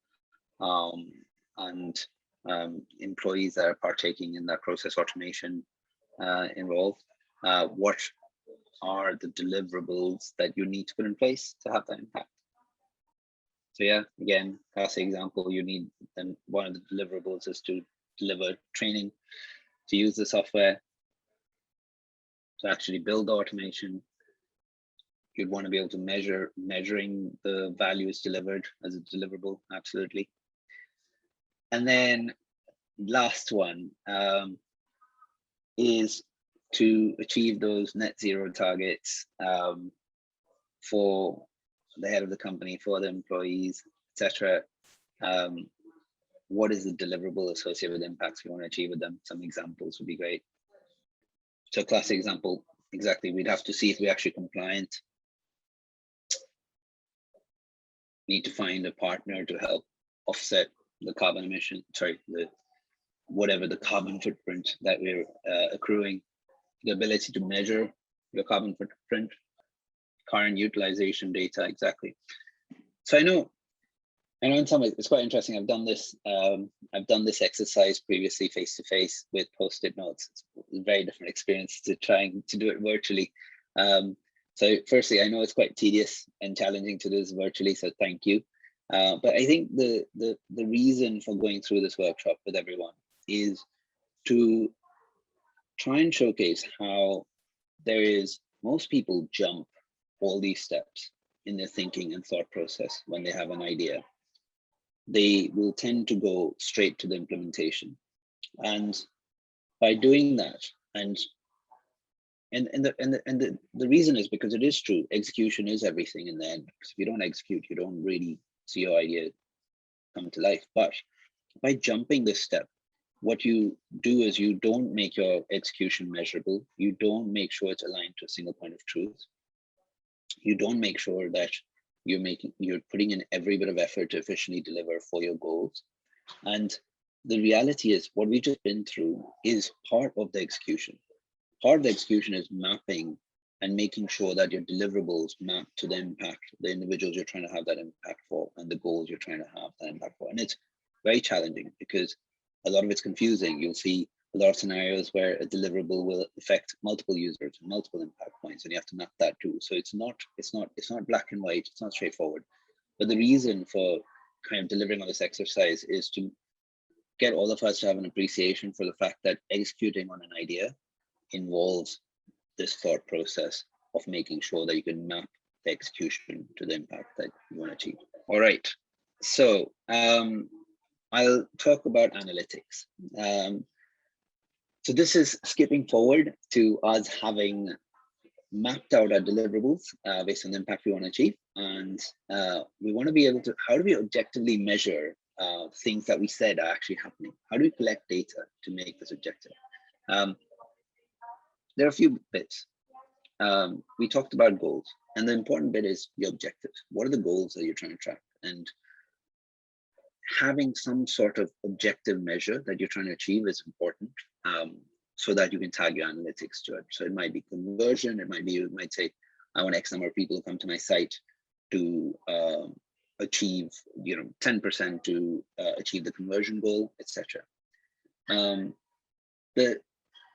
S2: and employees that are partaking in that process automation involved. What are the deliverables that you need to put in place to have that impact? So yeah, again, classic example, you need, then one of the deliverables is to deliver training to use the software, to actually build the automation. You'd want to be able to measuring the values delivered as a deliverable, absolutely. And then last one is to achieve those net zero targets for the head of the company, for the employees, etc. What is the deliverable associated with impacts we want to achieve with them? Some examples would be great. So classic example, exactly, we'd have to see if we're actually compliant. Need to find a partner to help offset the carbon emission, whatever the carbon footprint that we're accruing, the ability to measure your carbon footprint, current utilization data, exactly. So I know in some ways it's quite interesting. I've done this exercise previously face to face with post-it notes. It's a very different experience to trying to do it virtually. So firstly, I know it's quite tedious and challenging to do this virtually, so thank you. But I think the reason for going through this workshop with everyone is to try and showcase how most people jump all these steps in their thinking and thought process when they have an idea. They will tend to go straight to the implementation. And by doing that, and the reason is because it is true, execution is everything in the end. Because if you don't execute, you don't really see your idea come to life. But by jumping this step, what you do is you don't make your execution measurable. You don't make sure it's aligned to a single point of truth. You don't make sure that you're putting in every bit of effort to efficiently deliver for your goals. And the reality is what we've just been through is part of the execution. Part of the execution is mapping and making sure that your deliverables map to the impact, the individuals you're trying to have that impact for, and the goals you're trying to have that impact for. And it's very challenging because a lot of it's confusing. You'll see a lot of scenarios where a deliverable will affect multiple users and multiple impact points, and you have to map that too. So it's not black and white. It's not straightforward. But the reason for kind of delivering on this exercise is to get all of us to have an appreciation for the fact that executing on an idea involves this thought process of making sure that you can map the execution to the impact that you want to achieve. All right, so I'll talk about analytics. So this is skipping forward to us having mapped out our deliverables based on the impact we want to achieve. And we want to be able to, how do we objectively measure things that we said are actually happening? How do we collect data to make this objective? There are a few bits. We talked about goals, and the important bit is the objectives. What are the goals that you're trying to track? And having some sort of objective measure that you're trying to achieve is important, so that you can tag your analytics to it. So it might be conversion. It might be, you might say, I want X number of people to come to my site to achieve, 10% to achieve the conversion goal, etc. The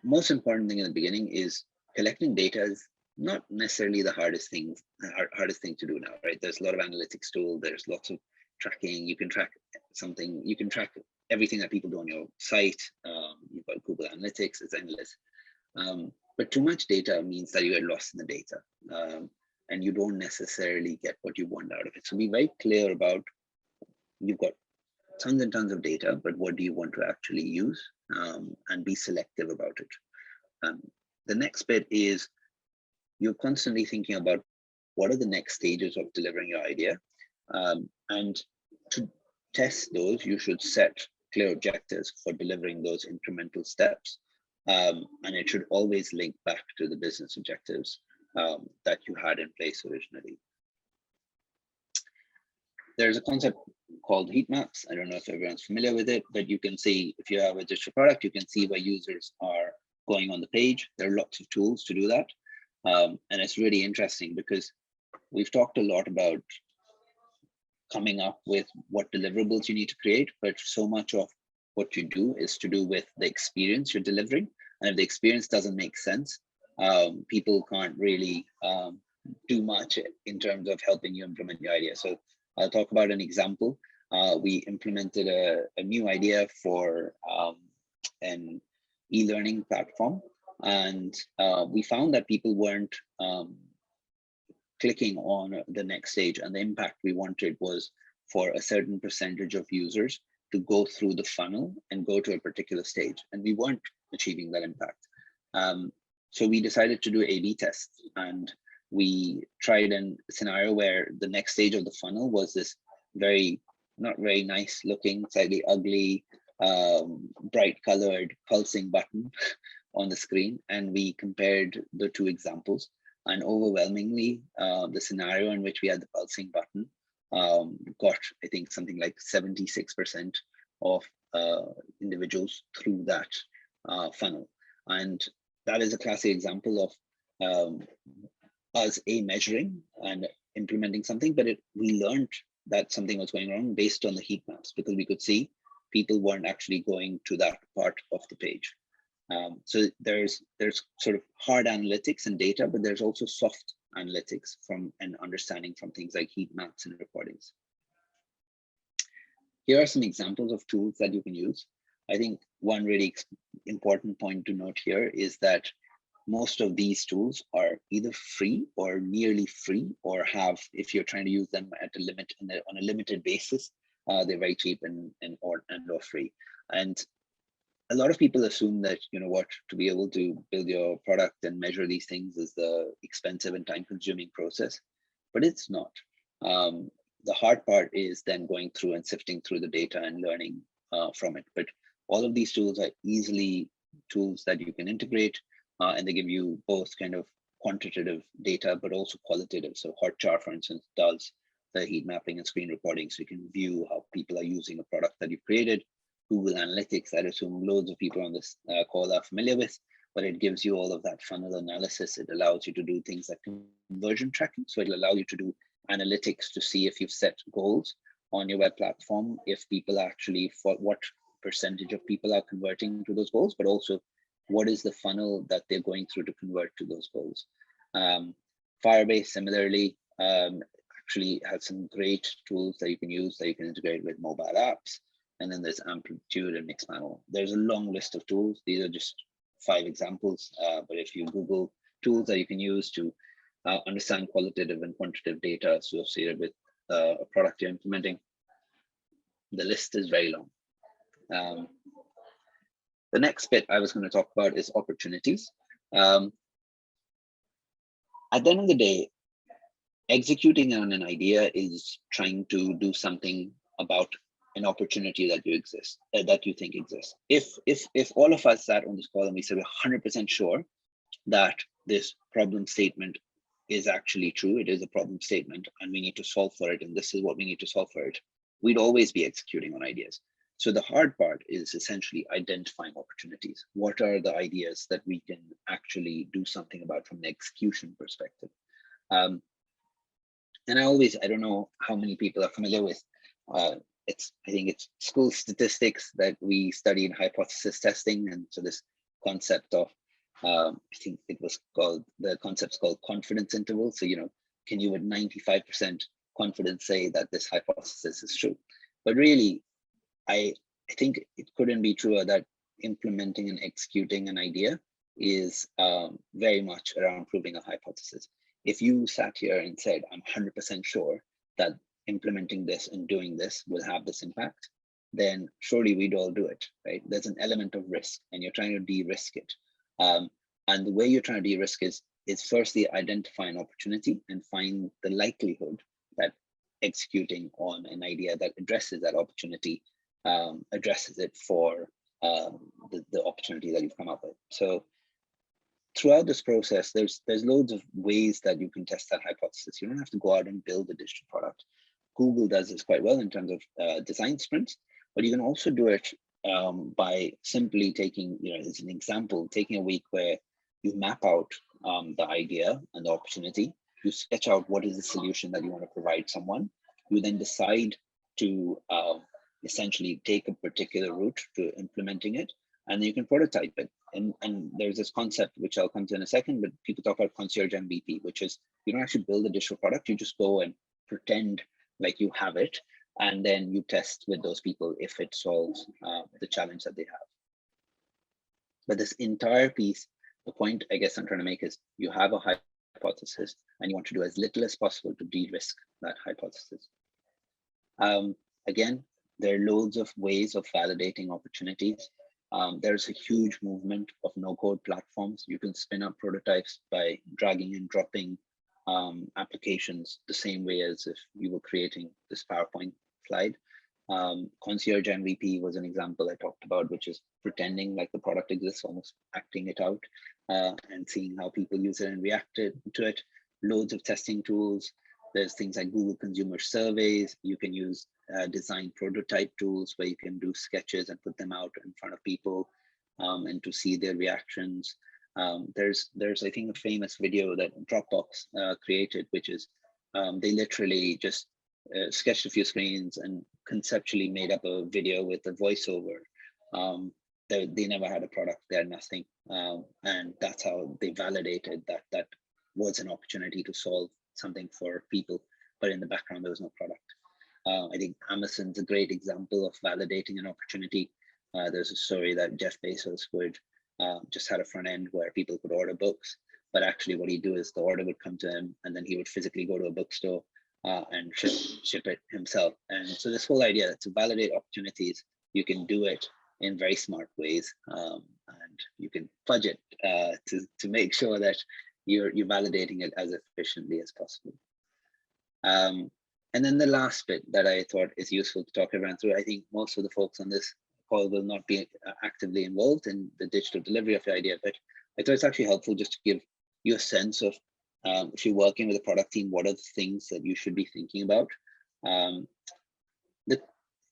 S2: most important thing in the beginning is collecting data is not necessarily the hardest thing to do now, right? There's a lot of analytics tool. There's lots of tracking. You can track something. You can track everything that people do on your site. You've got Google Analytics. It's endless. But too much data means that you get lost in the data, and you don't necessarily get what you want out of it. So be very clear about, you've got tons and tons of data, but what do you want to actually use, and be selective about it. The next bit is you're constantly thinking about what are the next stages of delivering your idea. And to test those, you should set clear objectives for delivering those incremental steps. And it should always link back to the business objectives that you had in place originally. There's a concept called heat maps. I don't know if everyone's familiar with it, but you can see, if you have a digital product, you can see where users are going on the page. There are lots of tools to do that. And it's really interesting because we've talked a lot about coming up with what deliverables you need to create, but so much of what you do is to do with the experience you're delivering. And if the experience doesn't make sense, people can't really do much in terms of helping you implement your idea. So I'll talk about an example. We implemented a new idea for an e-learning platform, and we found that people weren't clicking on the next stage, and the impact we wanted was for a certain percentage of users to go through the funnel and go to a particular stage, and we weren't achieving that impact. So we decided to do A/B tests, and we tried a scenario where the next stage of the funnel was this not very nice looking, slightly ugly, bright colored pulsing button on the screen. And we compared the two examples, and overwhelmingly, the scenario in which we had the pulsing button got, I think, something like 76% of individuals through that funnel. And that is a classic example of us measuring and implementing something, but we learned that something was going wrong based on the heat maps, because we could see people weren't actually going to that part of the page. So there's sort of hard analytics and data, but there's also soft analytics and understanding from things like heat maps and recordings. Here are some examples of tools that you can use. I think one really important point to note here is that most of these tools are either free or nearly free, or have, if you're trying to use them at a limit on a limited basis, they're very cheap and or free. And a lot of people assume that, to be able to build your product and measure these things is the expensive and time-consuming process, but it's not. The hard part is then going through and sifting through the data and learning from it. But all of these tools are easily tools that you can integrate, and they give you both kind of quantitative data, but also qualitative. So Hotjar, for instance, does the heat mapping and screen recording, so you can view how people are using a product that you've created. Google Analytics, I assume loads of people on this call are familiar with, but it gives you all of that funnel analysis. It allows you to do things like conversion tracking. So it'll allow you to do analytics to see if you've set goals on your web platform, if people actually, for what percentage of people are converting to those goals, but also what is the funnel that they're going through to convert to those goals. Firebase, similarly, actually has some great tools that you can use that you can integrate with mobile apps. And then there's Amplitude and Mixpanel. There's a long list of tools. These are just 5 examples, but if you Google tools that you can use to understand qualitative and quantitative data associated with a product you're implementing, the list is very long. The next bit I was going to talk about is opportunities. At the end of the day, executing on an idea is trying to do something about an opportunity that you think exists. If all of us sat on this call and we said we're 100% sure that this problem statement is actually true, it is a problem statement, and we need to solve for it, and this is what we need to solve for it, we'd always be executing on ideas. So the hard part is essentially identifying opportunities. What are the ideas that we can actually do something about from an execution perspective? And I don't know how many people are familiar with, I think it's school statistics that we study in hypothesis testing. And so this concept of, I think the concept's called confidence interval. So, can you with 95% confidence say that this hypothesis is true? But really, I think it couldn't be truer that implementing and executing an idea is very much around proving a hypothesis. If you sat here and said, I'm 100% sure that implementing this and doing this will have this impact, then surely we'd all do it, right? There's an element of risk, and you're trying to de-risk it. And the way you're trying to de-risk is firstly identify an opportunity and find the likelihood that executing on an idea that addresses that opportunity addresses it for the opportunity that you've come up with. So throughout this process, there's loads of ways that you can test that hypothesis. You don't have to go out and build a digital product. Google does this quite well in terms of design sprints, but you can also do it by simply taking, as an example, taking a week where you map out the idea and the opportunity. You sketch out what is the solution that you want to provide someone. You then decide to essentially take a particular route to implementing it, and then you can prototype it. And there's this concept, which I'll come to in a second, but people talk about concierge MVP, which is you don't actually build a digital product, you just go and pretend like you have it, and then you test with those people if it solves the challenge that they have. But this entire piece, the point I guess I'm trying to make is you have a hypothesis and you want to do as little as possible to de-risk that hypothesis. Again, there are loads of ways of validating opportunities. There's a huge movement of no-code platforms. You can spin up prototypes by dragging and dropping applications the same way as if you were creating this PowerPoint slide. Concierge MVP was an example I talked about, which is pretending like the product exists, almost acting it out, and seeing how people use it and react to it. Loads of testing tools. There's things like Google Consumer Surveys. You can use design prototype tools where you can do sketches and put them out in front of people and to see their reactions. There's I think a famous video that Dropbox created, which is they literally just sketched a few screens and conceptually made up a video with a voiceover. They never had a product, they had nothing, and that's how they validated that was an opportunity to solve something for people, but in the background there was no product. I think Amazon's a great example of validating an opportunity. There's a story that Jeff Bezos would just had a front end where people could order books, but actually what he'd do is the order would come to him and then he would physically go to a bookstore and ship it himself. And so this whole idea that to validate opportunities, you can do it in very smart ways, and you can fudge it to make sure that you're validating it as efficiently as possible. And then the last bit that I thought is useful to talk everyone through, I think most of the folks on this call will not be actively involved in the digital delivery of the idea, but I thought it's actually helpful just to give you a sense of if you're working with a product team, what are the things that you should be thinking about?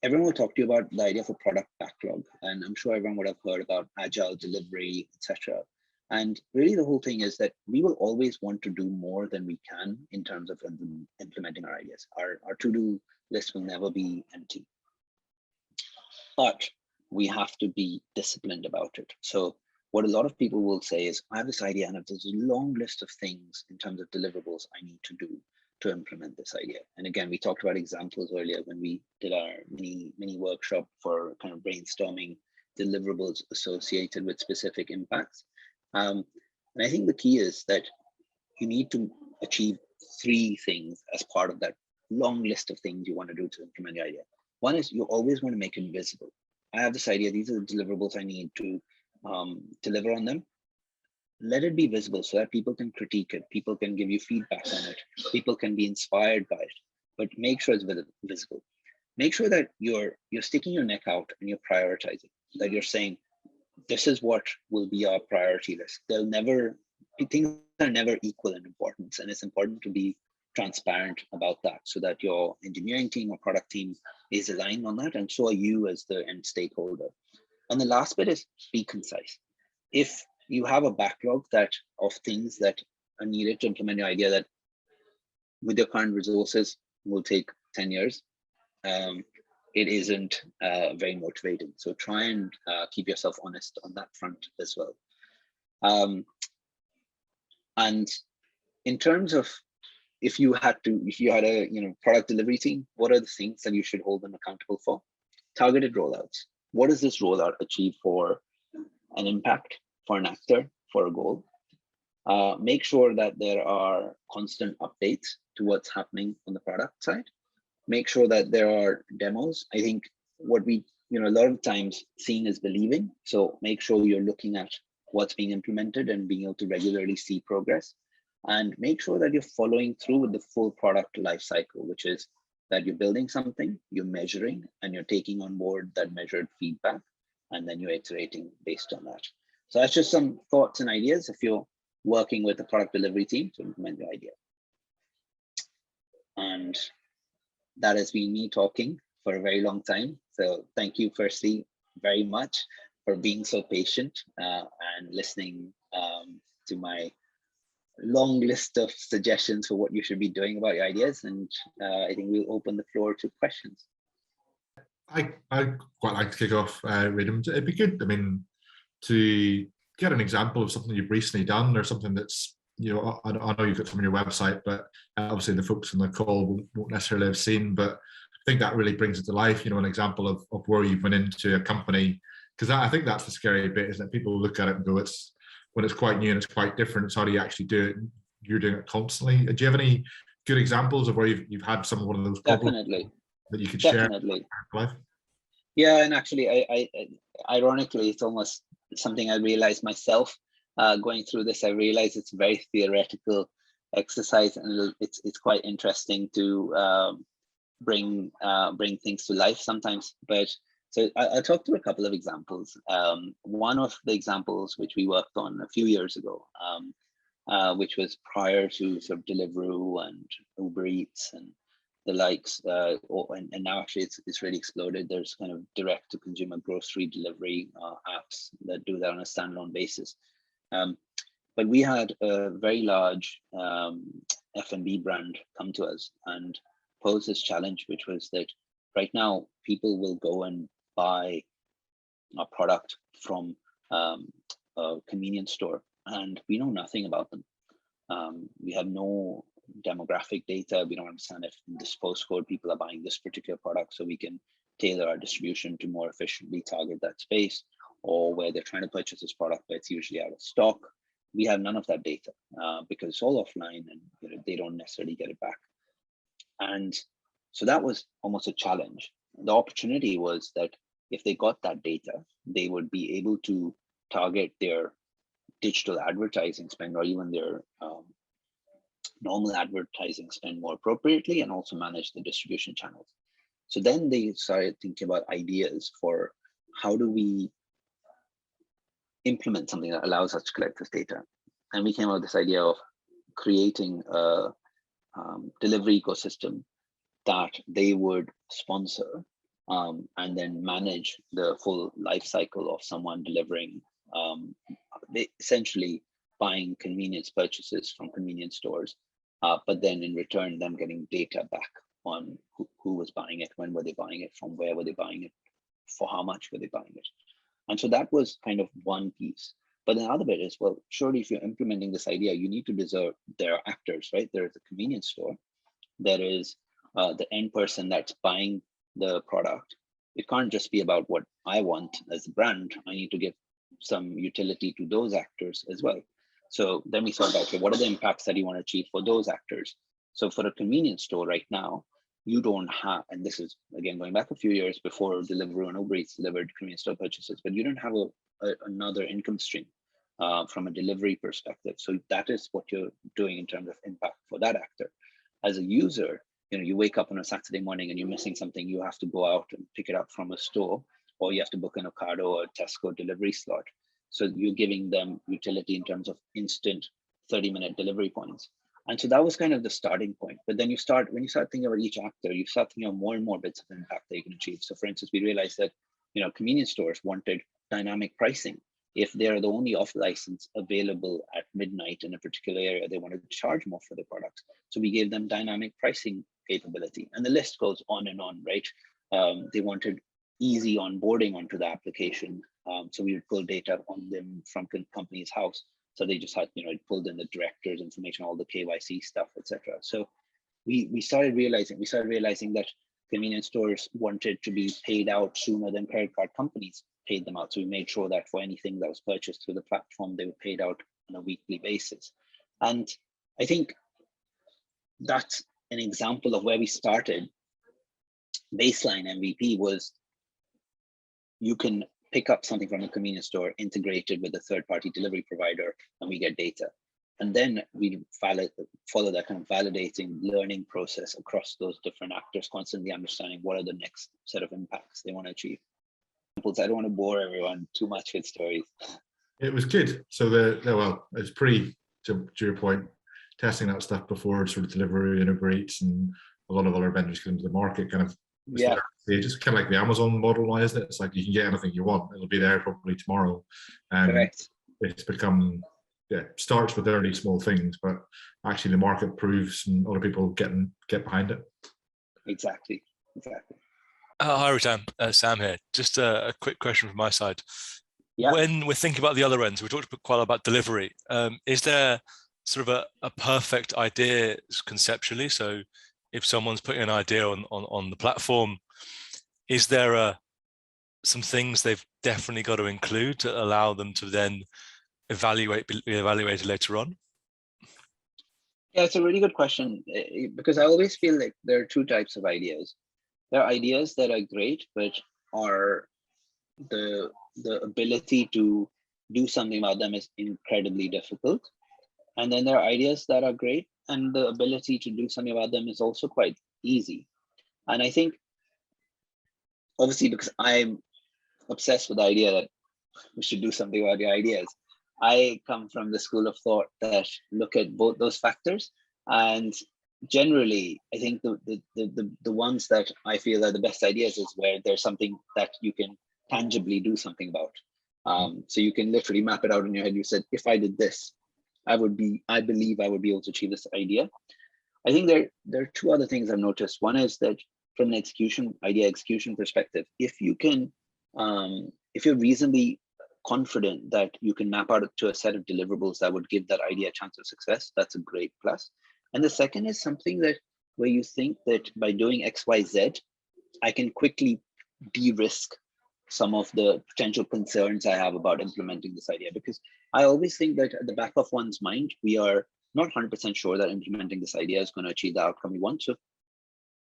S2: Everyone will talk to you about the idea of a product backlog, and I'm sure everyone would have heard about agile delivery, etc. And really the whole thing is that we will always want to do more than we can in terms of implementing our ideas. Our to-do list will never be empty, but we have to be disciplined about it. So what a lot of people will say is, I have this idea and there's a long list of things in terms of deliverables I need to do to implement this idea. And again, we talked about examples earlier when we did our mini workshop for kind of brainstorming deliverables associated with specific impacts. And I think the key is that you need to achieve 3 things as part of that long list of things you want to do to implement your idea. One is you always want to make it visible. I have this idea, these are the deliverables I need to deliver on them. Let it be visible so that people can critique it, people can give you feedback on it, people can be inspired by it, but make sure it's visible. Make sure that you're sticking your neck out and you're prioritizing, that you're saying, this is what will be our priority list. Things are never equal in importance, and it's important to be transparent about that so that your engineering team or product team is aligned on that, and so are you as the end stakeholder. And the last bit is be concise. If you have a backlog of things that are needed to implement your idea that with your current resources will take 10 years, it isn't very motivating. So try and keep yourself honest on that front as well. And in terms of if you had a product delivery team, what are the things that you should hold them accountable for? Targeted rollouts. What does this rollout achieve for an impact, for an actor, for a goal? Make sure that there are constant updates to what's happening on the product side. Make sure that there are demos. I think what we, a lot of times seeing is believing. So make sure you're looking at what's being implemented and being able to regularly see progress. And make sure that you're following through with the full product life cycle, which is that you're building something, you're measuring, and you're taking on board that measured feedback, and then you're iterating based on that. So that's just some thoughts and ideas if you're working with the product delivery team to implement your idea. And that has been me talking for a very long time. So thank you firstly very much for being so patient and listening to my long list of suggestions for what you should be doing about your ideas. And I think we'll open the floor to questions.
S1: I'd quite like to kick off, Ritam. It'd be good, to get an example of something you've recently done or something that's, I know you've got some on your website, but obviously the folks on the call won't necessarily have seen, but I think that really brings it to life, an example of where you've went into a company, because I think that's the scary bit, is that people look at it and go, when it's quite new and it's quite different, it's how do you actually do it? You're doing it constantly. Do you have any good examples of where you've had one of those problems that you could share?
S2: Yeah, and actually, I ironically, it's almost something I realized myself going through this. I realized it's very theoretical exercise, and it's quite interesting to bring things to life sometimes. But so I'll talk to a couple of examples. One of the examples which we worked on a few years ago, which was prior to sort of Deliveroo and Uber Eats and the likes, and now actually it's really exploded. There's kind of direct to consumer grocery delivery apps that do that on a standalone basis. But we had a very large F&B brand come to us and pose this challenge, which was that right now people will go and buy a product from a convenience store, and we know nothing about them. We have no demographic data. We don't understand if in this postcode people are buying this particular product, so we can tailor our distribution to more efficiently target that space, or where they're trying to purchase this product but it's usually out of stock. We have none of that data because it's all offline, and they don't necessarily get it back. And so that was almost a challenge. The opportunity was that if they got that data, they would be able to target their digital advertising spend, or even their normal advertising spend, more appropriately, and also manage the distribution channels. So then they started thinking about ideas for how do we implement something that allows us to collect this data. And we came up with this idea of creating a delivery ecosystem that they would sponsor and then manage the full life cycle of someone delivering, essentially buying convenience purchases from convenience stores, but then in return them getting data back on who was buying it, when were they buying it, from where were they buying it, for how much were they buying it. And so that was kind of one piece. But the other bit is, well, surely if you're implementing this idea, you need to deserve, there are actors, right? There is a convenience store, there is the end person that's buying the product. It can't just be about what I want as a brand. I need to give some utility to those actors as well. So then we thought, okay, what are the impacts that you want to achieve for those actors? So for a convenience store right now, you don't have, and this is again going back a few years before Deliveroo and Uber Eats delivered convenience store purchases, but you don't have another income stream from a delivery perspective. So that is what you're doing in terms of impact for that actor. As a user, you wake up on a Saturday morning and you're missing something, you have to go out and pick it up from a store, or you have to book an Ocado or Tesco delivery slot. So you're giving them utility in terms of instant 30-minute delivery points. And so that was kind of the starting point. But then when you start thinking about each actor, you start thinking of more and more bits of impact that you can achieve. So for instance, we realized that convenience stores wanted dynamic pricing. If they're the only off license available at midnight in a particular area, they wanted to charge more for the products. So we gave them dynamic pricing capability, and the list goes on and on, right? They wanted easy onboarding onto the application. So we would pull data on them from company's house. So they just had, it pulled in the director's information, all the KYC stuff, etc. So we started realizing that convenience stores wanted to be paid out sooner than credit card companies paid them out. So we made sure that for anything that was purchased through the platform, they were paid out on a weekly basis. And I think that's an example of where we started. Baseline MVP was, you can pick up something from a convenience store, integrated with a third-party delivery provider, and we get data. And then we follow that kind of validating learning process across those different actors, constantly understanding what are the next set of impacts they want to achieve. I don't want to bore everyone too much with stories.
S1: It was good. So it's pretty, to your point, testing that stuff before sort of Deliveroo and Uber Eats and a lot of other vendors come into the market, kind of. Yeah, it's kind of like the Amazon model now, isn't it? It's like you can get anything you want, it'll be there probably tomorrow.
S2: Correct.
S1: It's become, starts with early small things, but actually the market proves and other people get behind it.
S2: Exactly.
S3: Hi Ritam, Sam here. Just a quick question from my side.
S2: Yeah.
S3: When we're thinking about the other ends, we talked quite a lot about delivery. Is there sort of a perfect idea conceptually? So if someone's putting an idea on the platform, is there some things they've definitely got to include to allow them to then be evaluated later on?
S2: Yeah, it's a really good question, because I always feel like there are two types of ideas. There are ideas that are great, but are the ability to do something about them is incredibly difficult. And then there are ideas that are great, and the ability to do something about them is also quite easy. And I think, obviously, because I'm obsessed with the idea that we should do something about the ideas, I come from the school of thought that look at both those factors. And generally, I think the ones that I feel are the best ideas is where there's something that you can tangibly do something about. So you can literally map it out in your head. You said, if I did this, I believe I would be able to achieve this idea. I think there are two other things I've noticed. One is that from an idea execution perspective, if you can, if you're reasonably confident that you can map out to a set of deliverables that would give that idea a chance of success, that's a great plus. And the second is something that where you think that by doing X, Y, Z, I can quickly de-risk some of the potential concerns I have about implementing this idea. Because I always think that at the back of one's mind, we are not 100% sure that implementing this idea is going to achieve the outcome we want. So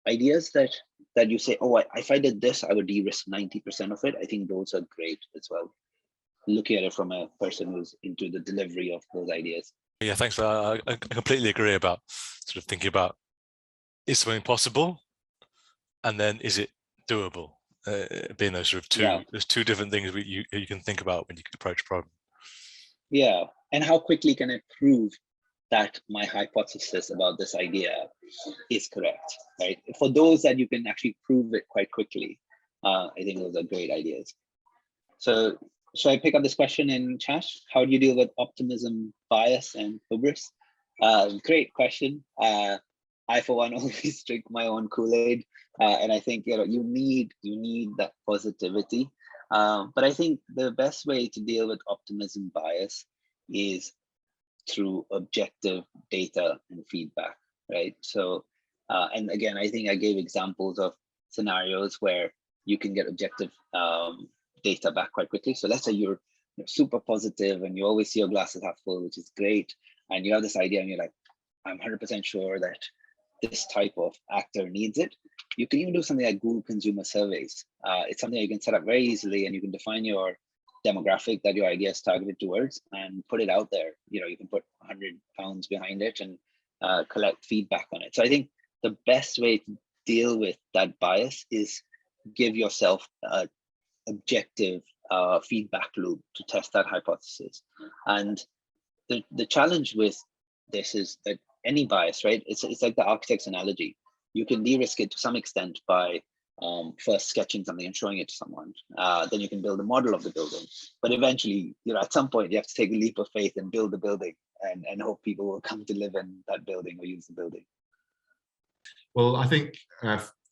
S2: ideas that you say, oh, if I did this, I would de-risk 90% of it. I think those are great as well. Looking at it from a person who's into the delivery of those ideas.
S3: Yeah, thanks for that. I completely agree about sort of thinking about, is something possible? And then is it doable? Being those sort of there's two different things you can think about when you approach a problem.
S2: Yeah, and how quickly can I prove that my hypothesis about this idea is correct, right? For those that you can actually prove it quite quickly, I think those are great ideas. So should I pick up this question in chat? How do you deal with optimism, bias, and hubris? Great question. I, for one, always drink my own Kool-Aid, and I think you need that positivity. But I think the best way to deal with optimism bias is through objective data and feedback, right? So, and again, I think I gave examples of scenarios where you can get objective data back quite quickly. So let's say you're super positive and you always see your glasses half full, which is great. And you have this idea and you're like, I'm 100% sure that this type of actor needs it. You can even do something like Google consumer surveys. It's something you can set up very easily, and you can define your demographic that your idea is targeted towards and put it out there. You can put 100 pounds behind it and collect feedback on it. So I think the best way to deal with that bias is give yourself an objective feedback loop to test that hypothesis. And the challenge with this is that any bias, right? It's like the architect's analogy. You can de-risk it to some extent by first sketching something and showing it to someone. Then you can build a model of the building. But eventually, at some point, you have to take a leap of faith and build the building and hope people will come to live in that building or use the building.
S1: Well, I think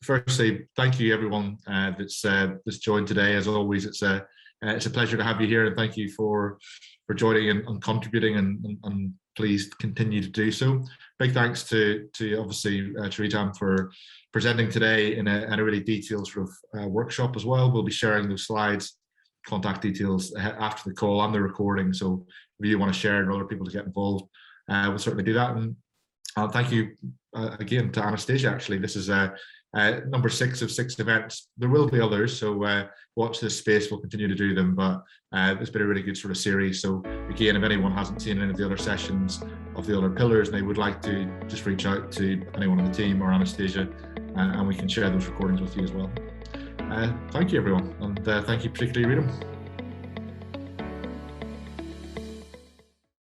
S1: firstly, thank you everyone that's joined today. As always, it's a pleasure to have you here, and thank you for joining and contributing, and please continue to do so. Big thanks to obviously to Ritam for presenting today in a really detailed sort of workshop as well. We'll be sharing those slides, contact details after the call and the recording. So if you want to share and other people to get involved, we'll certainly do that. And thank you again to Anastasia. Actually, this is number 6 of 6 events. There will be others, so watch this space. We'll continue to do them, but it's been a really good sort of series. So again, if anyone hasn't seen any of the other sessions of the other pillars and they would like to, just reach out to anyone on the team or Anastasia, and we can share those recordings with you as well. Thank you everyone, and thank you particularly Ritam.